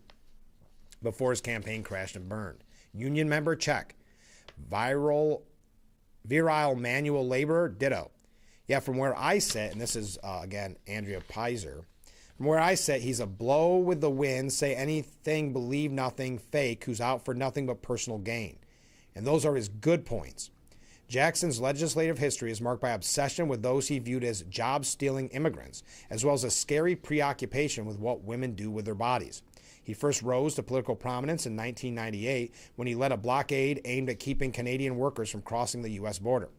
before his campaign crashed and burned. Union member, check. Virile manual laborer, ditto. Yeah, from where I sit, and this is, again, Andrea Pizer, from where I sit, he's a blow with the wind, say anything, believe nothing, fake, who's out for nothing but personal gain. And those are his good points. Jackson's legislative history is marked by obsession with those he viewed as job-stealing immigrants, as well as a scary preoccupation with what women do with their bodies. He first rose to political prominence in 1998 when he led a blockade aimed at keeping Canadian workers from crossing the U.S. border.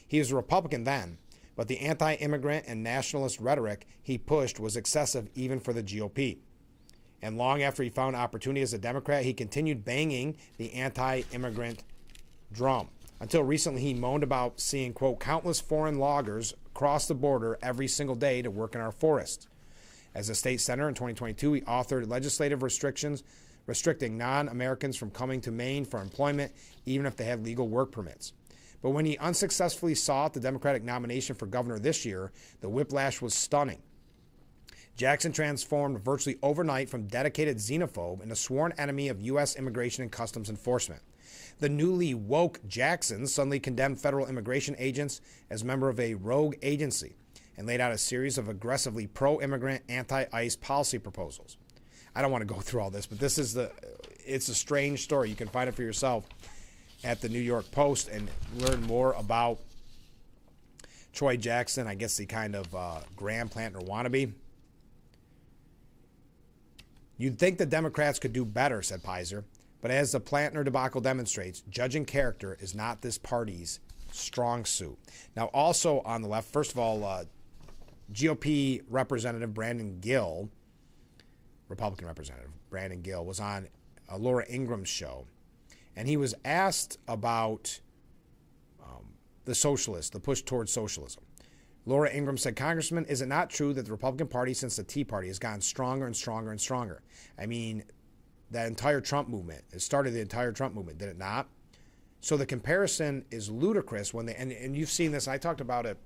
He was a Republican then, but the anti-immigrant and nationalist rhetoric he pushed was excessive even for the GOP. And long after he found opportunity as a Democrat, he continued banging the anti-immigrant drum. Until recently, he moaned about seeing, quote, countless foreign loggers cross the border every single day to work in our forests. As a state senator in 2022, he authored legislative restrictions restricting non-Americans from coming to Maine for employment, even if they had legal work permits. But when he unsuccessfully sought the Democratic nomination for governor this year, the whiplash was stunning. Jackson transformed virtually overnight from dedicated xenophobe and a sworn enemy of U.S. immigration and customs enforcement. The newly woke Jackson suddenly condemned federal immigration agents as member of a rogue agency and laid out a series of aggressively pro-immigrant, anti-ICE policy proposals. I don't want to go through all this, but it's a strange story. You can find it for yourself at the New York Post and learn more about Troy Jackson, I guess the kind of Graham Plantner wannabe. You'd think the Democrats could do better, said Pizer. But as the Plantner debacle demonstrates, judging character is not this party's strong suit. Now, also on the left, first of all, GOP Representative Brandon Gill, Republican Representative Brandon Gill, was on Laura Ingram's show, and he was asked about the socialists, the push towards socialism. Laura Ingraham said, Congressman, is it not true that the Republican Party since the Tea Party has gotten stronger and stronger and stronger? I mean, that entire Trump movement, it started the entire Trump movement, did it not? So the comparison is ludicrous when they, and you've seen this, I talked about it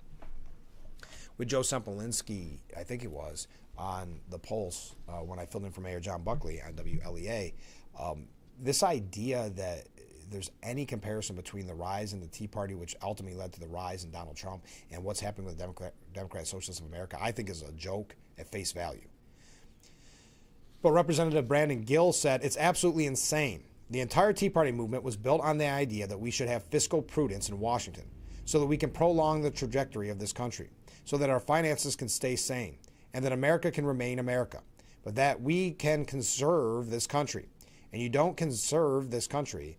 with Joe Sempolinski, I think it was, on The Pulse when I filled in for Mayor John Buckley on WLEA. This idea that there's any comparison between the rise in the Tea Party, which ultimately led to the rise in Donald Trump, and what's happening with the Democratic Socialists of America, I think is a joke at face value. But Representative Brandon Gill said, it's absolutely insane. The entire Tea Party movement was built on the idea that we should have fiscal prudence in Washington so that we can prolong the trajectory of this country, so that our finances can stay sane, and that America can remain America, but that we can conserve this country. And you don't conserve this country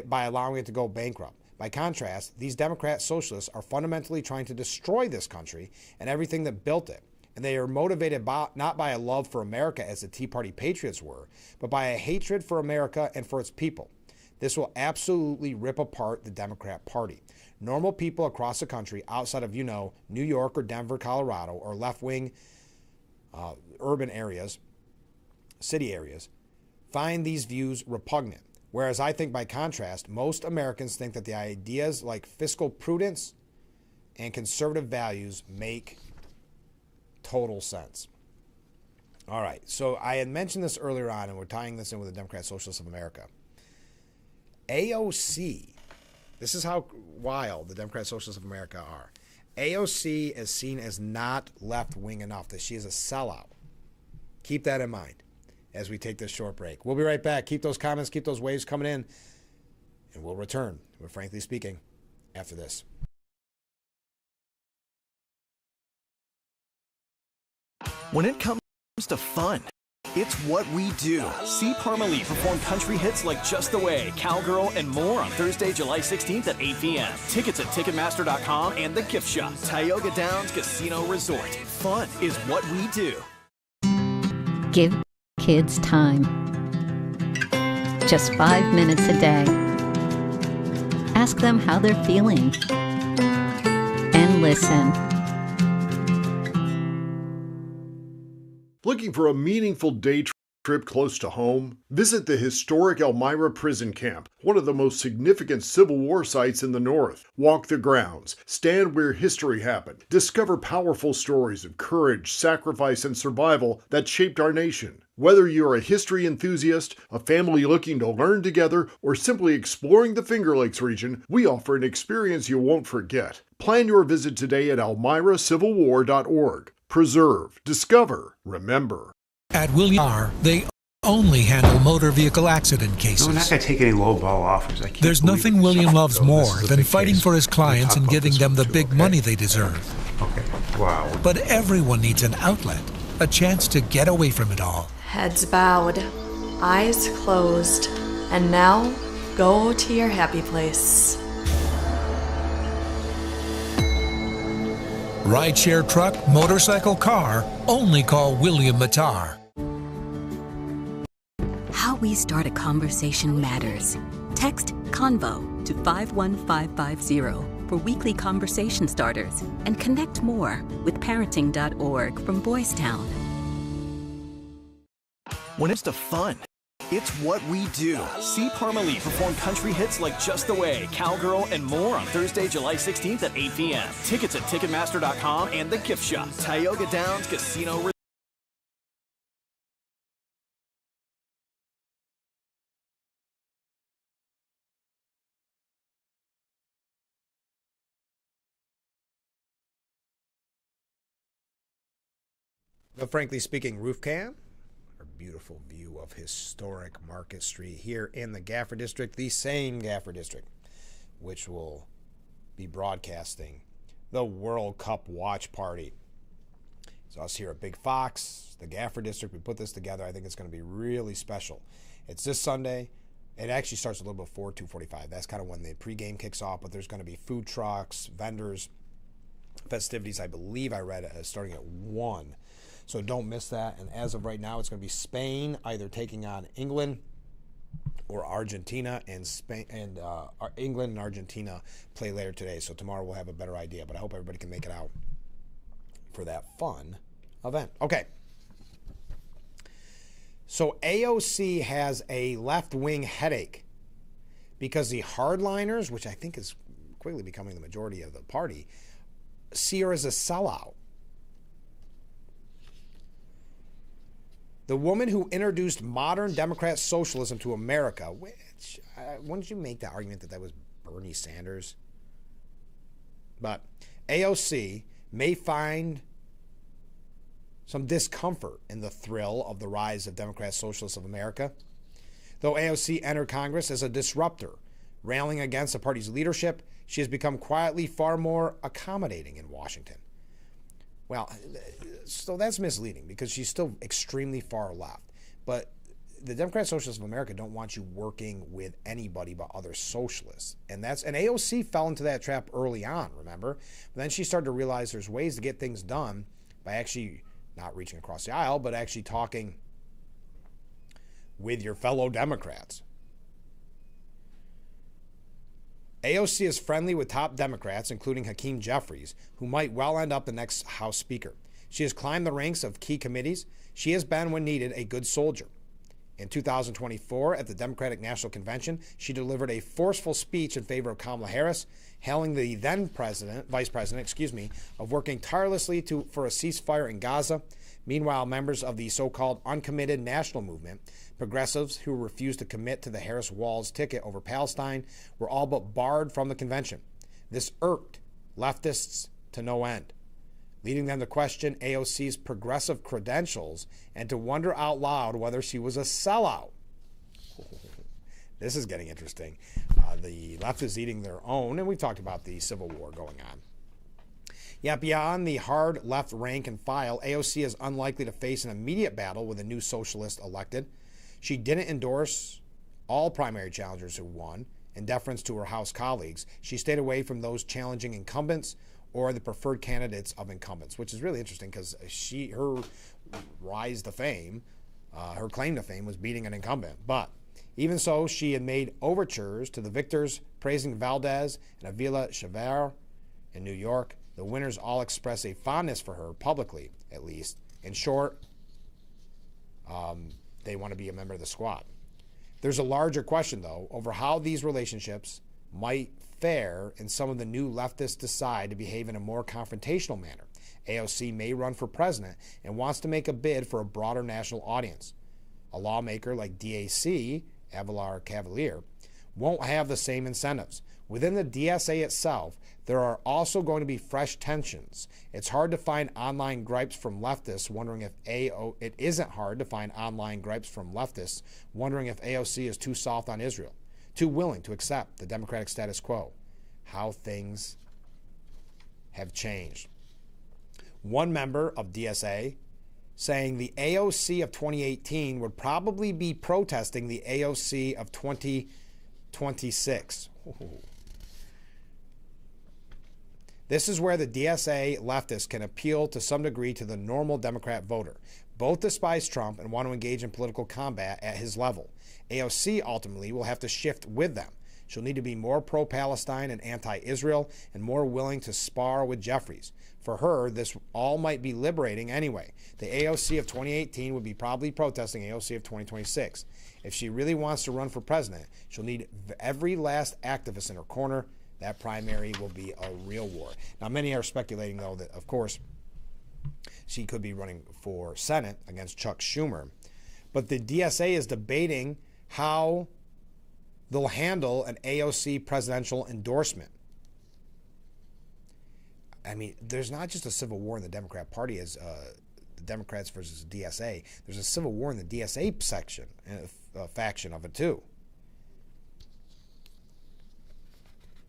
by allowing it to go bankrupt. By contrast, these Democrat socialists are fundamentally trying to destroy this country and everything that built it. And they are motivated not by a love for America as the Tea Party patriots were, but by a hatred for America and for its people. This will absolutely rip apart the Democrat Party. Normal people across the country outside of, New York or Denver, Colorado, or left-wing urban areas, city areas, find these views repugnant. Whereas I think, by contrast, most Americans think that the ideas like fiscal prudence and conservative values make total sense. All right, so I had mentioned this earlier on, and we're tying this in with the Democrat Socialists of America. AOC, this is how wild the Democrat Socialists of America are. AOC is seen as not left-wing enough, that she is a sellout. Keep that in mind as we take this short break. We'll be right back. Keep those comments, keep those waves coming in, and we'll return with Frankly Speaking after this. When it comes to fun, it's what we do. See Parmalee perform country hits like Just the Way, Cowgirl, and more on Thursday, July 16th at 8 p.m. Tickets at Ticketmaster.com and the gift shop. Tioga Downs Casino Resort. Fun is what we do. Give kids time. Just 5 minutes a day. Ask them how they're feeling. And listen. Looking for a meaningful day trip close to home? Visit the historic Elmira Prison Camp, one of the most significant Civil War sites in the North. Walk the grounds, stand where history happened, discover powerful stories of courage, sacrifice, and survival that shaped our nation. Whether you're a history enthusiast, a family looking to learn together, or simply exploring the Finger Lakes region, we offer an experience you won't forget. Plan your visit today at elmiracivilwar.org. Preserve, discover, remember. At William R., they only handle motor vehicle accident cases. I'm not going to take any lowball offers. There's nothing William loves more than fighting for his clients and giving them the big money they deserve. Okay, wow. But everyone needs an outlet, a chance to get away from it all. Heads bowed, eyes closed, and now go to your happy place. Rideshare truck, motorcycle, car, only call William Matar. How we start a conversation matters. Text CONVO to 51550 for weekly conversation starters and connect more with parenting.org from Boys Town. When it's to fun, it's what we do. See Parmalee perform country hits like Just the Way, Cowgirl, and more on Thursday, July 16th at 8 p.m. Tickets at Ticketmaster.com and the gift shop. Tioga Downs Casino Resort. The Frankly Speaking roof cam. Beautiful view of historic Market Street here in the Gaffer District, the same Gaffer District, which will be broadcasting the World Cup watch party. So us here at Big Fox, the Gaffer District, we put this together. I think it's going to be really special. It's this Sunday. It actually starts a little before 2:45. That's kind of when the pregame kicks off, but there's going to be food trucks, vendors, festivities. I believe I read it starting at 1. So don't miss that. And as of right now, it's going to be Spain either taking on England or Argentina, and England and Argentina play later today. So tomorrow we'll have a better idea. But I hope everybody can make it out for that fun event. Okay. So AOC has a left-wing headache because the hardliners, which I think is quickly becoming the majority of the party, see her as a sellout. The woman who introduced modern Democrat socialism to America, which, wouldn't you make the argument that was Bernie Sanders? But AOC may find some discomfort in the thrill of the rise of Democrat Socialists of America. Though AOC entered Congress as a disruptor, railing against the party's leadership, she has become quietly far more accommodating in Washington. Well, so that's misleading because she's still extremely far left. But the Democrat Socialists of America don't want you working with anybody but other socialists. And AOC fell into that trap early on, remember? But then she started to realize there's ways to get things done by actually not reaching across the aisle, but actually talking with your fellow Democrats. AOC is friendly with top Democrats, including Hakeem Jeffries, who might well end up the next House Speaker. She has climbed the ranks of key committees. She has been, when needed, a good soldier. In 2024, at the Democratic National Convention, she delivered a forceful speech in favor of Kamala Harris, hailing the then vice president, of working tirelessly for a ceasefire in Gaza. Meanwhile, members of the so-called uncommitted national movement, progressives who refused to commit to the Harris-Walz ticket over Palestine, were all but barred from the convention. This irked leftists to no end, leading them to question AOC's progressive credentials and to wonder out loud whether she was a sellout. This is getting interesting. The left is eating their own, and we've talked about the civil war going on. Yet beyond the hard left rank and file, AOC is unlikely to face an immediate battle with a new socialist elected. She didn't endorse all primary challengers who won. In deference to her House colleagues, she stayed away from those challenging incumbents or the preferred candidates of incumbents, which is really interesting because her rise to fame, her claim to fame was beating an incumbent. But even so, she had made overtures to the victors, praising Valdez and Avila Chavez in New York. The winners all express a fondness for her, publicly at least. In short, they want to be a member of the squad. There's a larger question, though, over how these relationships might fare and some of the new leftists decide to behave in a more confrontational manner. AOC may run for president and wants to make a bid for a broader national audience. A lawmaker like DAC, Avalar Cavalier, won't have the same incentives. Within the DSA itself, there are also going to be fresh tensions. It's hard to find online gripes from leftists wondering if it isn't hard to find online gripes from leftists wondering if AOC is too soft on Israel, too willing to accept the democratic status quo. How things have changed. One member of DSA saying the AOC of 2018 would probably be protesting the AOC of 2026. This is where the DSA leftists can appeal to some degree to the normal Democrat voter. Both despise Trump and want to engage in political combat at his level. AOC ultimately will have to shift with them. She'll need to be more pro-Palestine and anti-Israel and more willing to spar with Jeffries. For her, this all might be liberating anyway. The AOC of 2018 would be probably protesting AOC of 2026. If she really wants to run for president, she'll need every last activist in her corner. That primary will be a real war. Now, many are speculating, though, that, of course, she could be running for Senate against Chuck Schumer. But the DSA is debating how they'll handle an AOC presidential endorsement. I mean, there's not just a civil war in the Democrat Party as the Democrats versus DSA. There's a civil war in the DSA section, faction of it, too.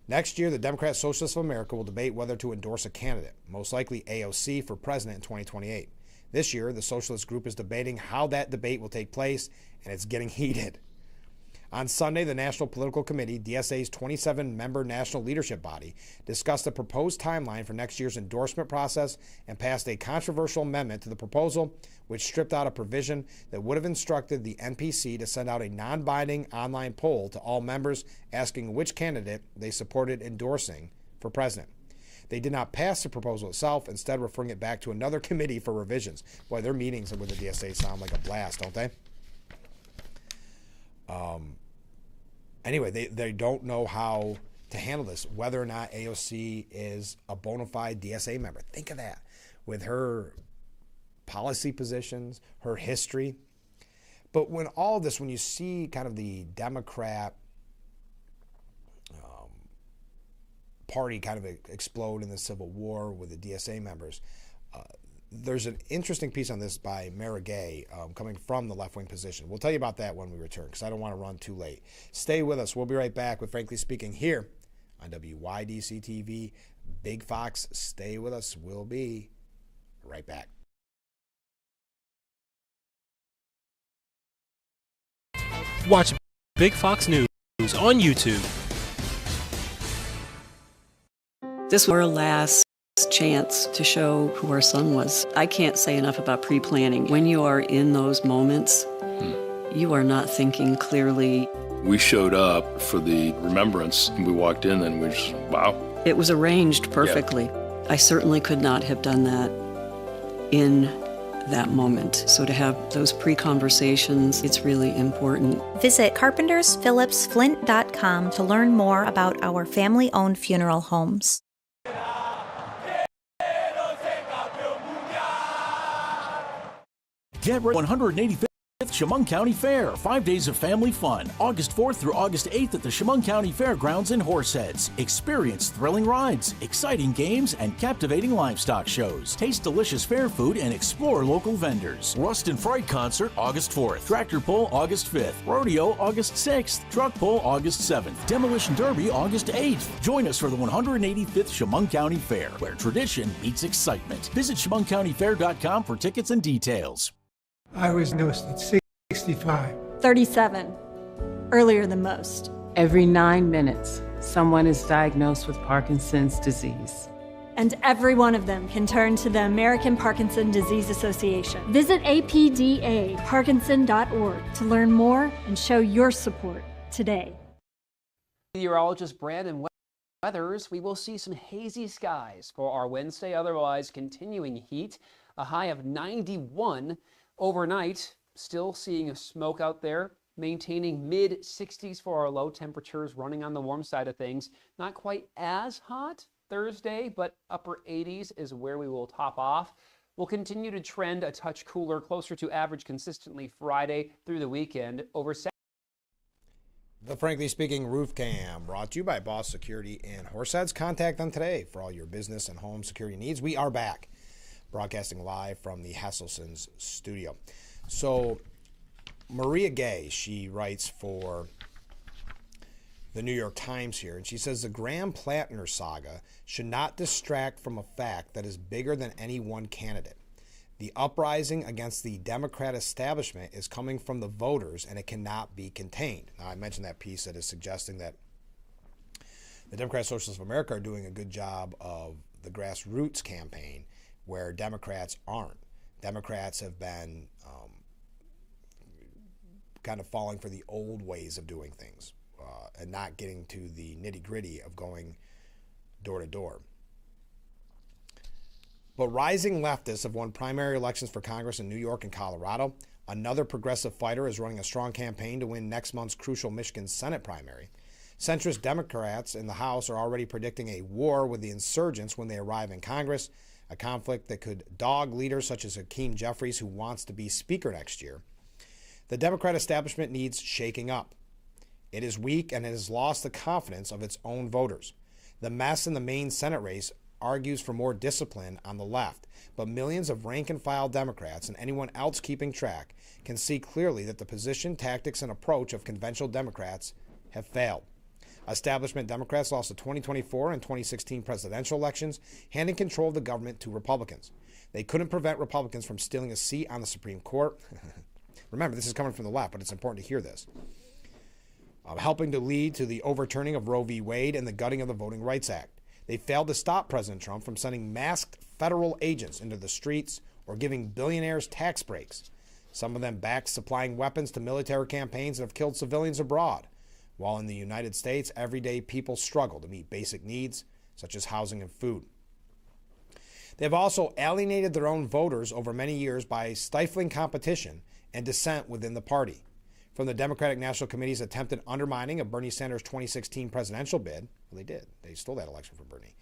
Next year, the Democrat Socialists of America will debate whether to endorse a candidate, most likely AOC, for president in 2028. This year, the Socialist group is debating how that debate will take place, and it's getting heated. On Sunday, the National Political Committee, DSA's 27-member national leadership body, discussed a proposed timeline for next year's endorsement process and passed a controversial amendment to the proposal, which stripped out a provision that would have instructed the NPC to send out a non-binding online poll to all members asking which candidate they supported endorsing for president. They did not pass the proposal itself, instead referring it back to another committee for revisions. Boy, their meetings with the DSA sound like a blast, don't they? Anyway, they don't know how to handle this, whether or not AOC is a bona fide DSA member. Think of that. With her policy positions, her history. But when all of this, when you see kind of the Democrat party kind of explode in the Civil War with the DSA members, there's an interesting piece on this by Mara Gay coming from the left-wing position. We'll tell you about that when we return because I don't want to run too late. Stay with us. We'll be right back with Frankly Speaking here on WYDC TV. Big Fox, stay with us. We'll be right back. Watch Big Fox News on YouTube. This was our last chance to show who our son was. I can't say enough about pre-planning. When you are in those moments, you are not thinking clearly. We showed up for the remembrance, and we walked in, and we just, wow. It was arranged perfectly. Yeah. I certainly could not have done that in that moment. So to have those pre-conversations, it's really important. Visit carpentersphillipsflint.com to learn more about our family-owned funeral homes. Get ready 185th Chemung County Fair. 5 days of family fun. August 4th through August 8th at the Chemung County Fairgrounds in Horseheads. Experience thrilling rides, exciting games, and captivating livestock shows. Taste delicious fair food and explore local vendors. Rust and Fright Concert August 4th. Tractor Pull August 5th. Rodeo August 6th. Truck Pull August 7th. Demolition Derby August 8th. Join us for the 185th Chemung County Fair, where tradition meets excitement. Visit ChemungCountyFair.com for tickets and details. I was diagnosed at 65. 37. Earlier than most. Every 9 minutes, someone is diagnosed with Parkinson's disease. And every one of them can turn to the American Parkinson Disease Association. Visit apdaparkinson.org to learn more and show your support today. Meteorologist Brandon Weathers, we will see some hazy skies for our Wednesday, otherwise continuing heat. A high of 91 overnight. Still seeing a smoke out there, maintaining mid-60s for our low temperatures, running on the warm side of things. Not quite as hot Thursday, but upper 80s is where we will top off. We'll continue to trend a touch cooler, closer to average consistently Friday through the weekend. Over The Frankly Speaking Roof Cam, brought to you by Boss Security in Horseheads. Contact them today for all your business and home security needs. We are back, broadcasting live from the Hesselson's studio. So, Maria Gay, she writes for the New York Times here, and she says the Graham-Plattner saga should not distract from a fact that is bigger than any one candidate. The uprising against the Democrat establishment is coming from the voters, and it cannot be contained. Now, I mentioned that piece that is suggesting that the Democratic Socialists of America are doing a good job of the grassroots campaign, where Democrats aren't. Democrats have been kind of falling for the old ways of doing things and not getting to the nitty-gritty of going door to door. But rising leftists have won primary elections for Congress in New York and Colorado. Another progressive fighter is running a strong campaign to win next month's crucial Michigan Senate primary. Centrist Democrats in the House are already predicting a war with the insurgents when they arrive in Congress, a conflict that could dog leaders such as Hakeem Jeffries, who wants to be Speaker next year. The Democrat establishment needs shaking up. It is weak and it has lost the confidence of its own voters. The mess in the Maine Senate race argues for more discipline on the left, but millions of rank-and-file Democrats and anyone else keeping track can see clearly that the position, tactics, and approach of conventional Democrats have failed. Establishment Democrats lost the 2024 and 2016 presidential elections, handing control of the government to Republicans. They couldn't prevent Republicans from stealing a seat on the Supreme Court. Remember, this is coming from the left, but it's important to hear this. Helping to lead to the overturning of Roe v. Wade and the gutting of the Voting Rights Act. They failed to stop President Trump from sending masked federal agents into the streets or giving billionaires tax breaks. Some of them backed supplying weapons to military campaigns that have killed civilians abroad. While in the United States, everyday people struggle to meet basic needs, such as housing and food. They have also alienated their own voters over many years by stifling competition and dissent within the party. From the Democratic National Committee's attempted undermining of Bernie Sanders' 2016 presidential bid, well, they did. They stole that election from Bernie,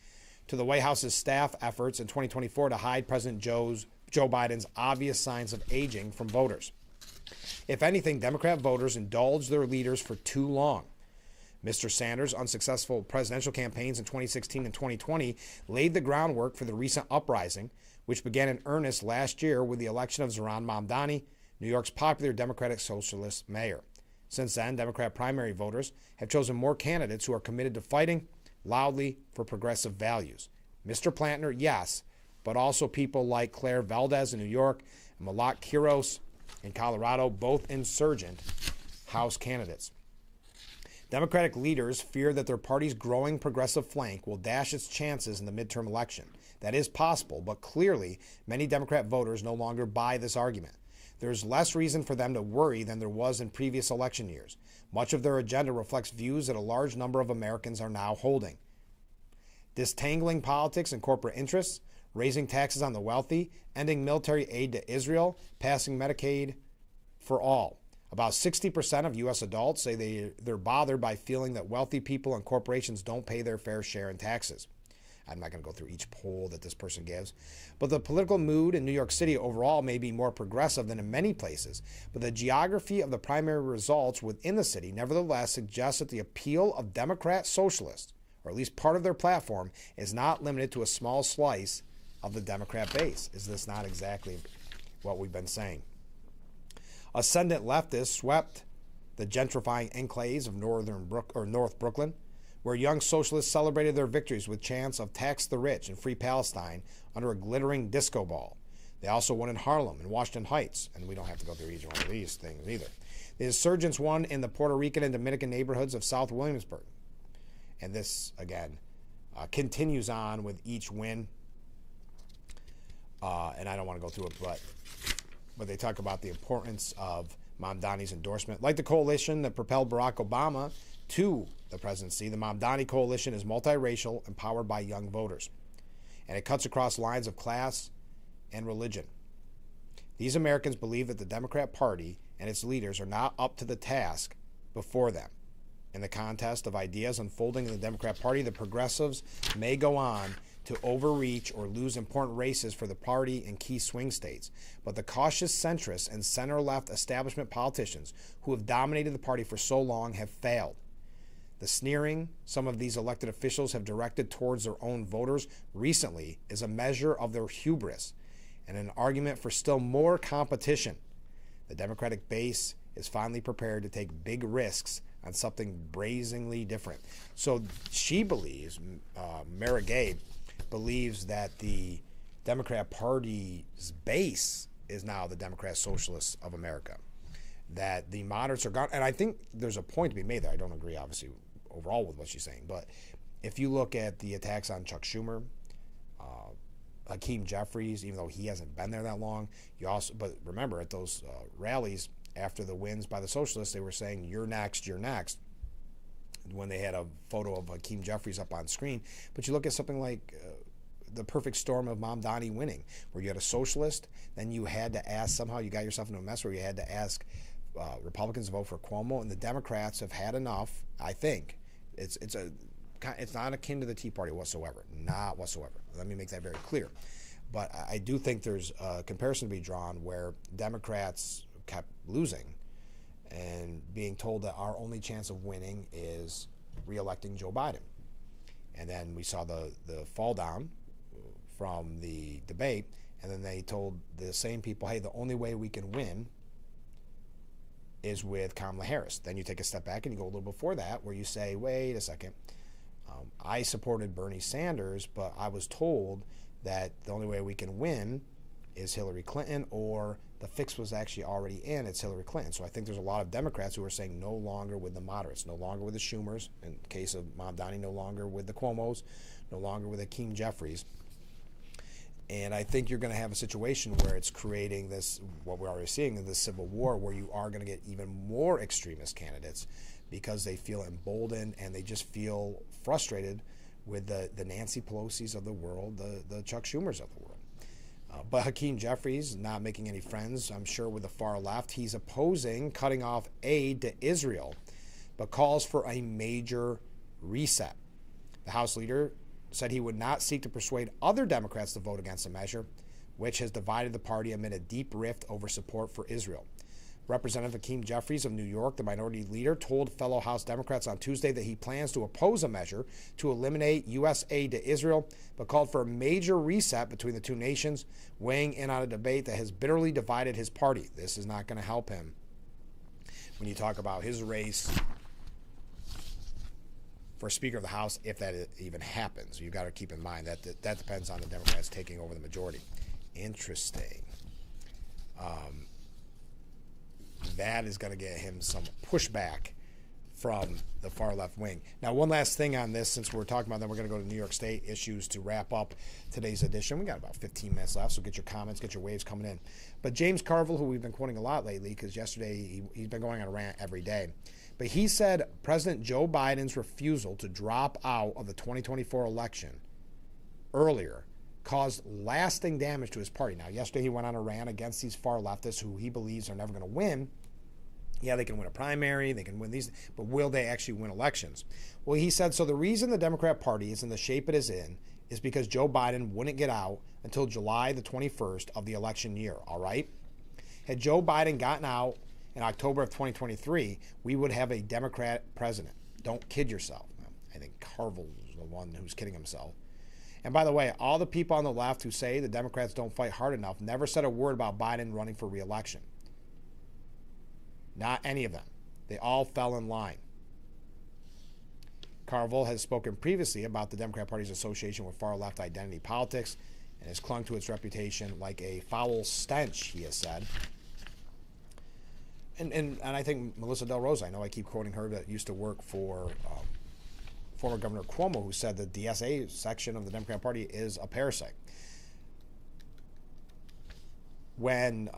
to the White House's staff efforts in 2024 to hide President Joe Biden's obvious signs of aging from voters. If anything, Democrat voters indulged their leaders for too long. Mr. Sanders' unsuccessful presidential campaigns in 2016 and 2020 laid the groundwork for the recent uprising, which began in earnest last year with the election of Zohran Mamdani, New York's popular Democratic Socialist mayor. Since then, Democrat primary voters have chosen more candidates who are committed to fighting loudly for progressive values. Mr. Plattner, yes, but also people like Claire Valdez in New York and Malak Quiros in Colorado, both insurgent House candidates. Democratic leaders fear that their party's growing progressive flank will dash its chances in the midterm election. That is possible, but clearly many Democrat voters no longer buy this argument. there's less reason for them to worry than there was in previous election years. Much of their agenda reflects views that a large number of Americans are now holding. Distangling politics and corporate interests, raising taxes on the wealthy, ending military aid to Israel, passing Medicaid for all. About 60% of U.S. adults say they're bothered by feeling that wealthy people and corporations don't pay their fair share in taxes. I'm not going to go through each poll that this person gives. But the political mood in New York City overall may be more progressive than in many places. But the geography of the primary results within the city nevertheless suggests that the appeal of Democrat socialists, or at least part of their platform, is not limited to a small slice of the Democrat base. Is this not exactly what we've been saying? Ascendant leftists swept the gentrifying enclaves of North Brooklyn, where young socialists celebrated their victories with chants of tax the rich and free Palestine under a glittering disco ball. They also won in Harlem and Washington Heights, and we don't have to go through each one of these things either. The insurgents won in the Puerto Rican and Dominican neighborhoods of South Williamsburg. And this, again, continues on with each win. And I don't want to go through it, but they talk about the importance of Mamdani's endorsement. Like the coalition that propelled Barack Obama to the presidency, the Mamdani coalition is multiracial and powered by young voters. And it cuts across lines of class and religion. These Americans believe that the Democrat Party and its leaders are not up to the task before them. In the contest of ideas unfolding in the Democrat Party, the progressives may go on to overreach or lose important races for the party in key swing states. But the cautious centrist and center-left establishment politicians who have dominated the party for so long have failed. The sneering some of these elected officials have directed towards their own voters recently is a measure of their hubris and an argument for still more competition. The Democratic base is finally prepared to take big risks on something brazenly different. So she believes, Mara Gay believes that the Democrat Party's base is now the Democrat Socialists of America, that the moderates are gone. And I think there's a point to be made there. I don't agree, obviously, overall with what she's saying. But if you look at the attacks on Chuck Schumer, Hakeem Jeffries, even though he hasn't been there that long, but remember at those rallies after the wins by the socialists, they were saying, "You're next, you're next," when they had a photo of Hakeem Jeffries up on screen. But you look at something like the perfect storm of Mamdani winning, where you had a socialist, then you had to ask, somehow you got yourself into a mess where you had to ask Republicans to vote for Cuomo, and the Democrats have had enough. I think it's not akin to the Tea Party whatsoever, not whatsoever. Let me make that very clear. But I do think there's a comparison to be drawn where Democrats kept losing and being told that our only chance of winning is re-electing Joe Biden. And then we saw the fall down from the debate, and then they told the same people, hey, the only way we can win is with Kamala Harris. Then you take a step back and you go a little before that where you say, wait a second, I supported Bernie Sanders, but I was told that the only way we can win is Hillary Clinton, or the fix was actually already in, it's Hillary Clinton. So I think there's a lot of Democrats who are saying no longer with the moderates, no longer with the Schumers, in the case of Mamdani, no longer with the Cuomos, no longer with Hakeem Jeffries. And I think you're going to have a situation where it's creating this, what we're already seeing in this civil war, where you are going to get even more extremist candidates because they feel emboldened and they just feel frustrated with the Nancy Pelosi's of the world, the Chuck Schumers of the world. But Hakeem Jeffries not making any friends, I'm sure, with the far left. He's opposing cutting off aid to Israel, but calls for a major reset. The House leader said he would not seek to persuade other Democrats to vote against the measure, which has divided the party amid a deep rift over support for Israel. Representative Hakeem Jeffries of New York, the minority leader, told fellow House Democrats on Tuesday that he plans to oppose a measure to eliminate U.S. aid to Israel, but called for a major reset between the two nations, weighing in on a debate that has bitterly divided his party. This is not going to help him when you talk about his race for Speaker of the House, if that even happens. You've got to keep in mind that that depends on the Democrats taking over the majority. Interesting. That is going to get him some pushback from the far left wing. Now, one last thing on this, since we're talking about that, we're going to go to New York State issues to wrap up today's edition. We got about 15 minutes left, so get your comments, get your waves coming in. But James Carville, who we've been quoting a lot lately, because yesterday he's been going on a rant every day, but he said President Joe Biden's refusal to drop out of the 2024 election earlier caused lasting damage to his party. Now, yesterday he went on a rant against these far leftists who he believes are never going to win. Yeah, they can win a primary, they can win these, but will they actually win elections? Well, he said, so the reason the Democrat Party is in the shape it is in is because Joe Biden wouldn't get out until July the 21st of the election year, all right? Had Joe Biden gotten out in October of 2023, we would have a Democrat president. Don't kid yourself. I think Carville's the one who's kidding himself. And by the way, all the people on the left who say the Democrats don't fight hard enough never said a word about Biden running for re-election. Not any of them. They all fell in line. Carville has spoken previously about the Democrat Party's association with far-left identity politics and has clung to its reputation like a foul stench, he has said. And I think Melissa Del Rosa, I know I keep quoting her, that used to work for former Governor Cuomo, who said the DSA section of the Democrat Party is a parasite. When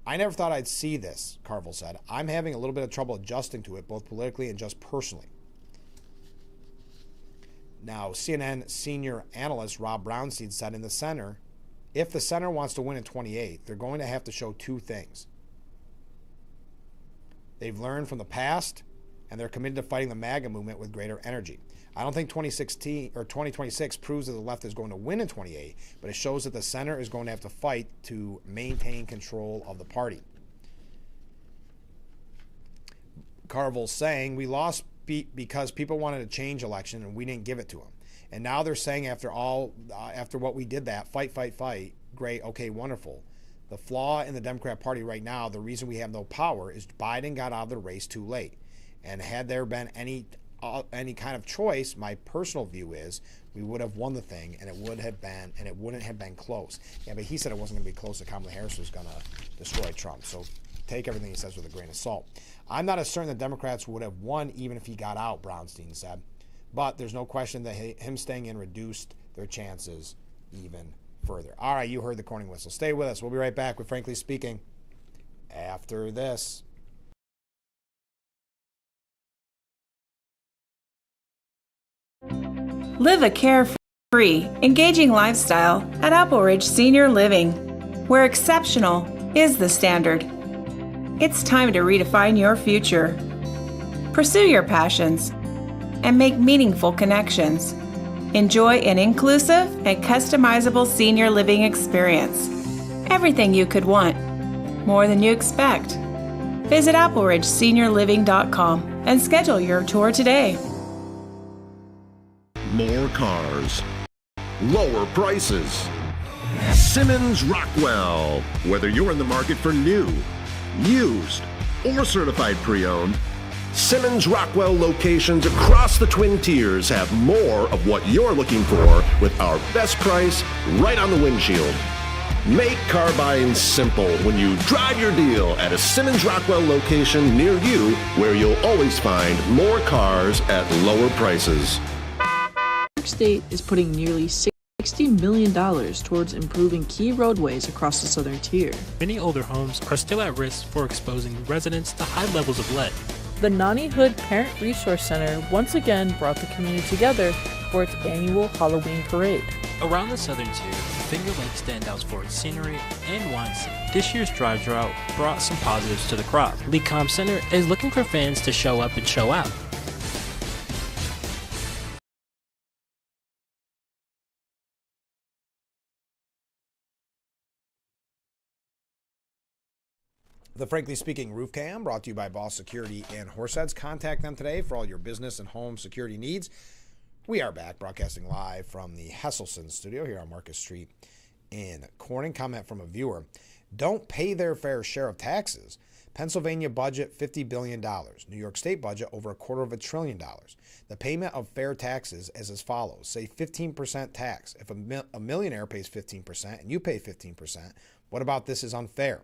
I never thought I'd see this, Carville said. I'm having a little bit of trouble adjusting to it, both politically and just personally. Now, CNN senior analyst Rob Brownstein said in the center, if the center wants to win in 28, they're going to have to show two things. They've learned from the past, and they're committed to fighting the MAGA movement with greater energy. I don't think 2016 or 2026 proves that the left is going to win in 28, but it shows that the center is going to have to fight to maintain control of the party. Carville's saying, we lost because people wanted a change election and we didn't give it to them. And now they're saying after what we did that, fight, great, okay, wonderful. The flaw in the Democrat Party right now, the reason we have no power is Biden got out of the race too late. And had there been any kind of choice, my personal view is we would have won the thing, and it wouldn't have been close. Yeah, but he said it wasn't going to be close. That Kamala Harris was going to destroy Trump. So take everything he says with a grain of salt. I'm not as certain the Democrats would have won even if he got out, Brownstein said. But there's no question that him staying in reduced their chances even further. All right, you heard the corning whistle. Stay with us. We'll be right back with Frankly Speaking after this. Live a carefree, engaging lifestyle at Apple Ridge Senior Living, where exceptional is the standard. It's time to redefine your future. Pursue your passions and make meaningful connections. Enjoy an inclusive and customizable senior living experience. Everything you could want, more than you expect. Visit appleridgeseniorliving.com and schedule your tour today. More cars, lower prices. Simmons Rockwell. Whether you're in the market for new, used, or certified pre-owned, Simmons Rockwell locations across the Twin Tiers have more of what you're looking for with our best price right on the windshield. Make car buying simple when you drive your deal at a Simmons Rockwell location near you, where you'll always find more cars at lower prices. New York State is putting nearly $60 million towards improving key roadways across the southern tier. Many older homes are still at risk for exposing residents to high levels of lead. The Nani Hood Parent Resource Center once again brought the community together for its annual Halloween parade. Around the southern tier, Finger Lake stands out for its scenery and wine scene. This year's dry drought brought some positives to the crop. Lee Com Center is looking for fans to show up and show out. The Frankly Speaking Roof Cam, brought to you by Boss Security and Horseheads. Contact them today for all your business and home security needs. We are back, broadcasting live from the Hesselson studio here on Market Street in Corning. Comment from a viewer: don't pay their fair share of taxes. Pennsylvania budget $50 billion. New York State budget over $250 billion. The payment of fair taxes is as follows. Say 15% tax. If a millionaire pays 15% and you pay 15%, what about this is unfair?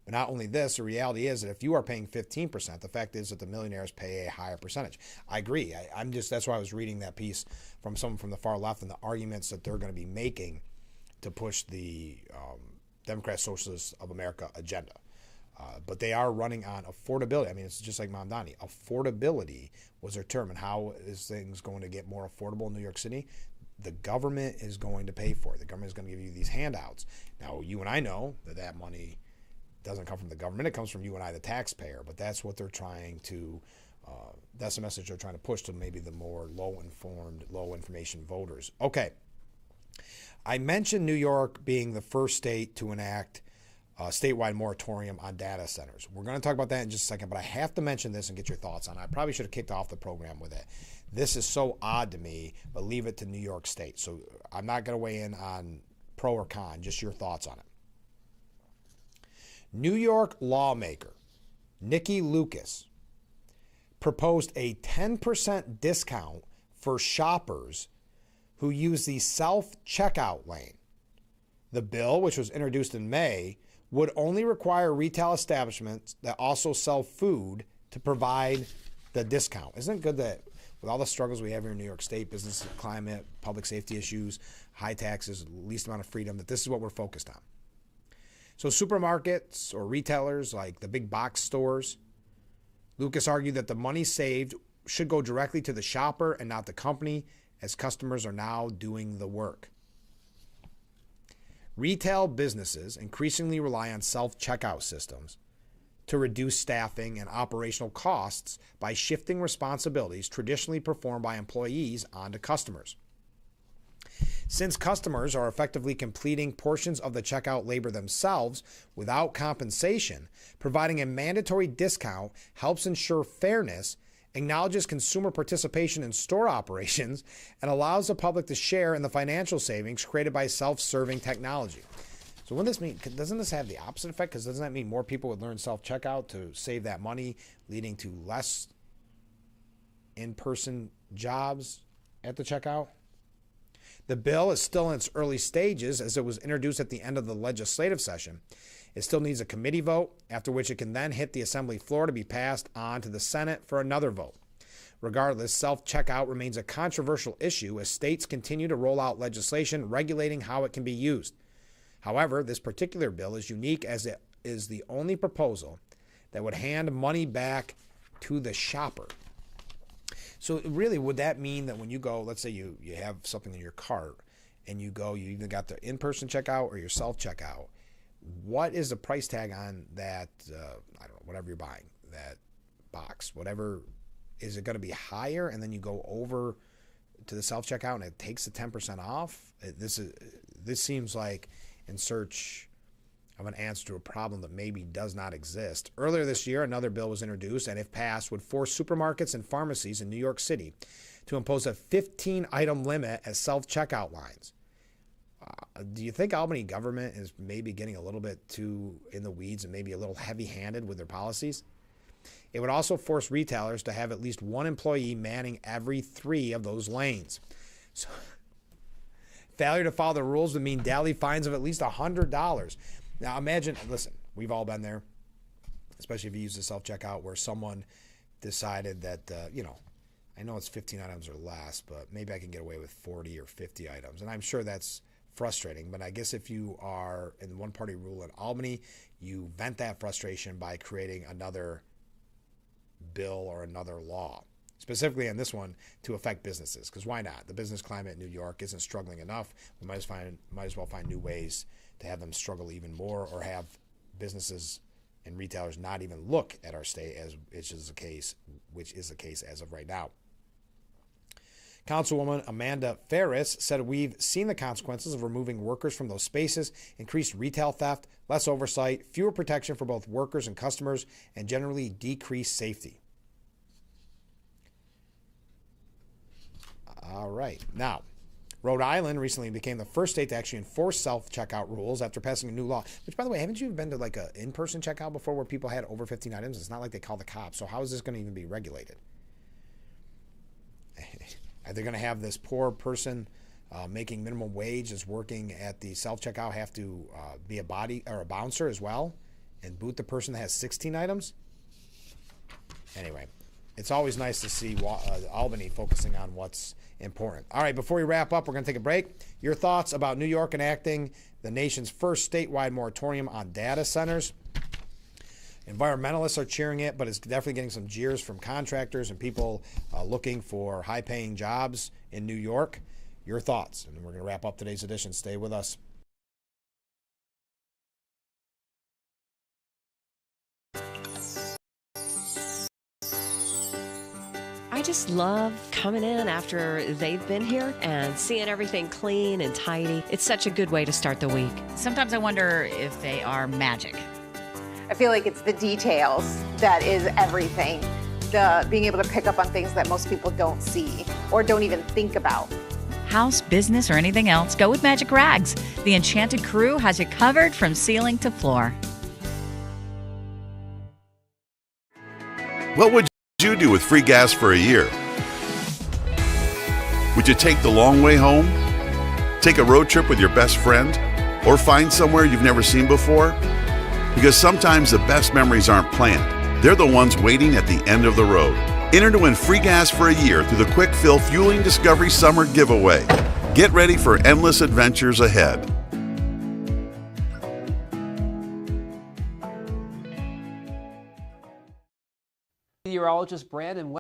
But not only this, the reality is that if you are paying 15%, the fact is that the millionaires pay a higher percentage. I agree. That's why I was reading that piece from someone from the far left and the arguments that they're going to be making to push the Democrat Socialists of America agenda. But they are running on affordability. I mean, it's just like Mamdani. Affordability was their term. And how is things going to get more affordable in New York City? The government is going to pay for it. The government is going to give you these handouts. Now, you and I know that money doesn't come from the government. It comes from you and I, the taxpayer. But that's what they're trying to, that's the message they're trying to push to maybe the more low-informed, low-information voters. Okay. I mentioned New York being the first state to enact a statewide moratorium on data centers. We're going to talk about that in just a second, but I have to mention this and get your thoughts on it. I probably should have kicked off the program with it. This is so odd to me, but leave it to New York State. So I'm not going to weigh in on pro or con, just your thoughts on it. New York lawmaker Nikki Lucas proposed a 10% discount for shoppers who use the self-checkout lane. The bill, which was introduced in May, would only require retail establishments that also sell food to provide the discount. Isn't it good that with all the struggles we have here in New York State, business climate, public safety issues, high taxes, least amount of freedom, that this is what we're focused on? So supermarkets or retailers like the big box stores, Lucas argued that the money saved should go directly to the shopper and not the company, as customers are now doing the work. Retail businesses increasingly rely on self-checkout systems to reduce staffing and operational costs by shifting responsibilities traditionally performed by employees onto customers. Since customers are effectively completing portions of the checkout labor themselves without compensation, providing a mandatory discount helps ensure fairness, acknowledges consumer participation in store operations, and allows the public to share in the financial savings created by self-serving technology. So what does this mean? Doesn't this have the opposite effect? Because doesn't that mean more people would learn self-checkout to save that money, leading to less in-person jobs at the checkout? The bill is still in its early stages as it was introduced at the end of the legislative session. It still needs a committee vote, after which it can then hit the Assembly floor to be passed on to the Senate for another vote. Regardless, self-checkout remains a controversial issue as states continue to roll out legislation regulating how it can be used. However, this particular bill is unique as it is the only proposal that would hand money back to the shopper. So really, would that mean that when you go, let's say you have something in your cart and you go, you either got the in-person checkout or your self-checkout, what is the price tag on that, I don't know, whatever you're buying, that box, whatever, is it going to be higher and then you go over to the self-checkout and it takes the 10% off? This seems like in search of an answer to a problem that maybe does not exist. Earlier this year, another bill was introduced and if passed would force supermarkets and pharmacies in New York City to impose a 15-item limit at self-checkout lines. Do you think Albany government is maybe getting a little bit too in the weeds and maybe a little heavy-handed with their policies? It would also force retailers to have at least one employee manning every 3 of those lanes. So, failure to follow the rules would mean daily fines of at least $100. Now imagine, listen, we've all been there, especially if you use the self-checkout where someone decided that, I know it's 15 items or less, but maybe I can get away with 40 or 50 items. And I'm sure that's frustrating, but I guess if you are in the one-party rule in Albany, you vent that frustration by creating another bill or another law, specifically on this one to affect businesses, because why not? The business climate in New York isn't struggling enough. We might as well find new ways to have them struggle even more, or have businesses and retailers not even look at our state, which is the case as of right now. Councilwoman Amanda Ferris said, "We've seen the consequences of removing workers from those spaces: increased retail theft, less oversight, fewer protection for both workers and customers, and generally decreased safety." All right. Now, Rhode Island recently became the first state to actually enforce self-checkout rules after passing a new law. Which, by the way, haven't you been to like an in-person checkout before where people had over 15 items? It's not like they call the cops. So how is this going to even be regulated? Are they going to have this poor person making minimum wage is working at the self-checkout have to be a body or a bouncer as well and boot the person that has 16 items? Anyway, it's always nice to see Albany focusing on what's important. All right, before we wrap up, we're going to take a break. Your thoughts about New York enacting the nation's first statewide moratorium on data centers. Environmentalists are cheering it, but it's definitely getting some jeers from contractors and people looking for high-paying jobs in New York. Your thoughts, and we're going to wrap up today's edition. Stay with us. I just love coming in after they've been here and seeing everything clean and tidy. It's such a good way to start the week. Sometimes I wonder if they are magic. I feel like it's the details that is everything. The being able to pick up on things that most people don't see or don't even think about. House, business, or anything else, go with Magic Rags. The Enchanted Crew has you covered from ceiling to floor. What would you do with free gas for a year? Would you take the long way home? Take a road trip with your best friend? Or find somewhere you've never seen before? Because sometimes the best memories aren't planned. They're the ones waiting at the end of the road. Enter to win free gas for a year through the Quick Fill Fueling Discovery Summer Giveaway. Get ready for endless adventures ahead. Meteorologist Brandon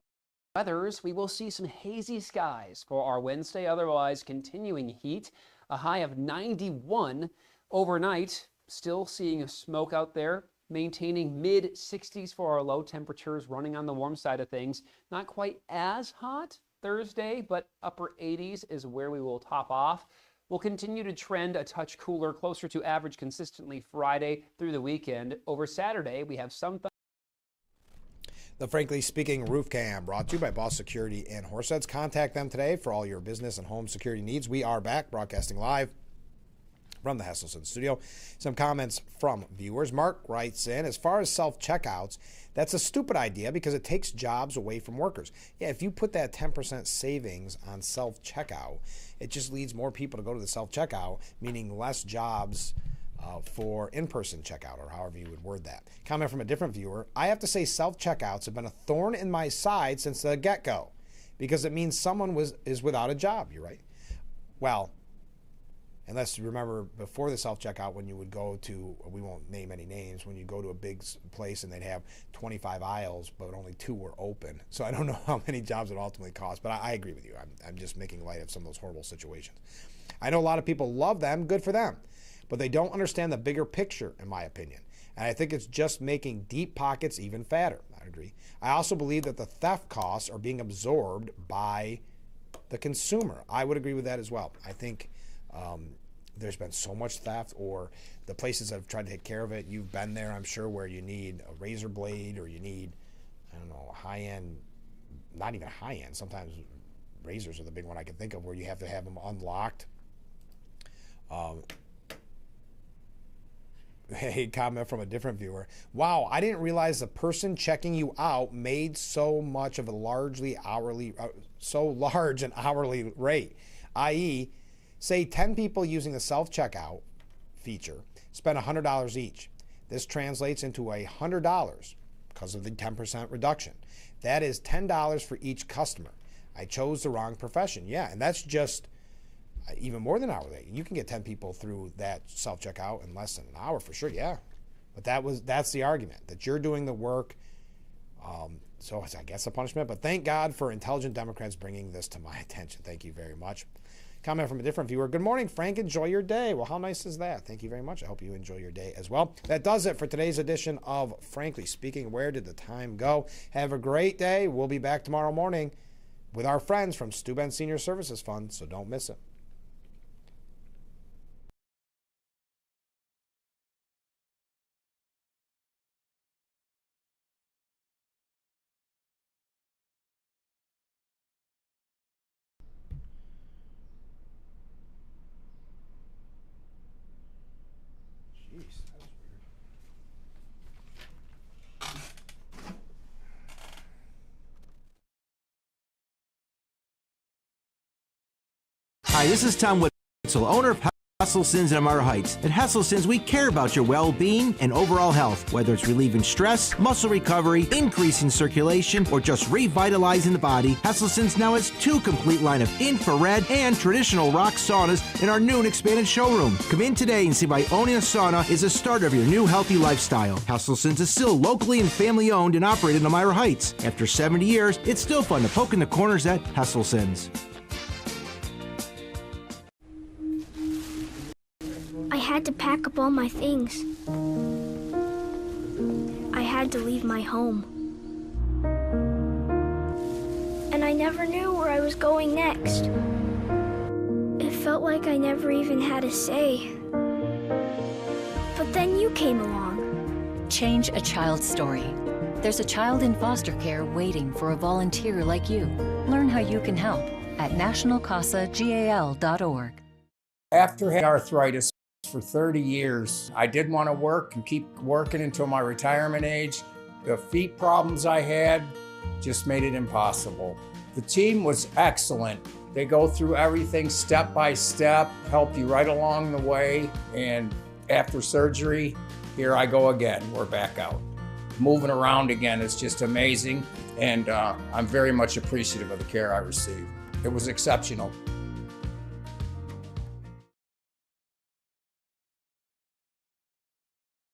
Weathers, we will see some hazy skies for our Wednesday, otherwise continuing heat. A high of 91 overnight. Still seeing a smoke out there, maintaining mid-60s for our low temperatures, running on the warm side of things. Not quite as hot Thursday, but upper 80s is where we will top off. We'll continue to trend a touch cooler, closer to average consistently Friday through the weekend. Over Saturday, we have some The Frankly Speaking Roof Cam, brought to you by Boss Security and Horseheads. Contact them today for all your business and home security needs. We are back, broadcasting live from the Hesselson studio. Some comments from viewers. Mark writes in, as far as self-checkouts, that's a stupid idea because it takes jobs away from workers. Yeah, if you put that 10% savings on self-checkout, it just leads more people to go to the self-checkout, meaning less jobs for in-person checkout, or however you would word that. Comment from a different viewer. I have to say self-checkouts have been a thorn in my side since the get-go because it means someone is without a job. You're right. Well, unless you remember before the self-checkout when you would go to, we won't name any names, when you go to a big place and they'd have 25 aisles, but only 2 were open. So I don't know how many jobs it ultimately cost, but I agree with you. I'm just making light of some of those horrible situations. I know a lot of people love them, good for them, but they don't understand the bigger picture, in my opinion. And I think it's just making deep pockets even fatter. I agree. I also believe that the theft costs are being absorbed by the consumer. I would agree with that as well. I think there's been so much theft, or the places that have tried to take care of it. You've been there, I'm sure, where you need a razor blade, or you need, I don't know, high-end, not even high-end. Sometimes razors are the big one I can think of, where you have to have them unlocked. Hey, comment from a different viewer. Wow, I didn't realize the person checking you out made so much of a large an hourly rate, i.e., say 10 people using the self-checkout feature spend $100 each. This translates into $100 because of the 10% reduction. That is $10 for each customer. I chose the wrong profession. Yeah, and that's just even more than hourly. You can get 10 people through that self-checkout in less than an hour for sure, yeah. But that's the argument, that you're doing the work. So it's, I guess, a punishment. But thank God for intelligent Democrats bringing this to my attention. Thank you very much. Comment from a different viewer. Good morning, Frank. Enjoy your day. Well, how nice is that? Thank you very much. I hope you enjoy your day as well. That does it for today's edition of Frankly Speaking. Where did the time go? Have a great day. We'll be back tomorrow morning with our friends from Steuben Senior Services Fund, so don't miss it. Hi, this is Tom Witzel, owner of Hesselson's and Amara Heights. At Hesselson's, we care about your well-being and overall health, whether it's relieving stress, muscle recovery, increasing circulation, or just revitalizing the body. Hesselson's now has 2 complete line of infrared and traditional rock saunas in our new and expanded showroom. Come in today and see why owning a sauna is a start of your new healthy lifestyle. Hesselson's is still locally and family owned and operated in Elmira Heights. After 70 years, it's still fun to poke in the corners at Hesselson's. I had to pack up all my things. I had to leave my home. And I never knew where I was going next. It felt like I never even had a say. But then you came along. Change a child's story. There's a child in foster care waiting for a volunteer like you. Learn how you can help at nationalcasagal.org. After having arthritis for 30 years, I did want to work and keep working until my retirement age. The feet problems I had just made it impossible. The team was excellent. They go through everything step by step, help you right along the way. And after surgery, here I go again. We're back out. Moving around again is just amazing. And I'm very much appreciative of the care I received. It was exceptional.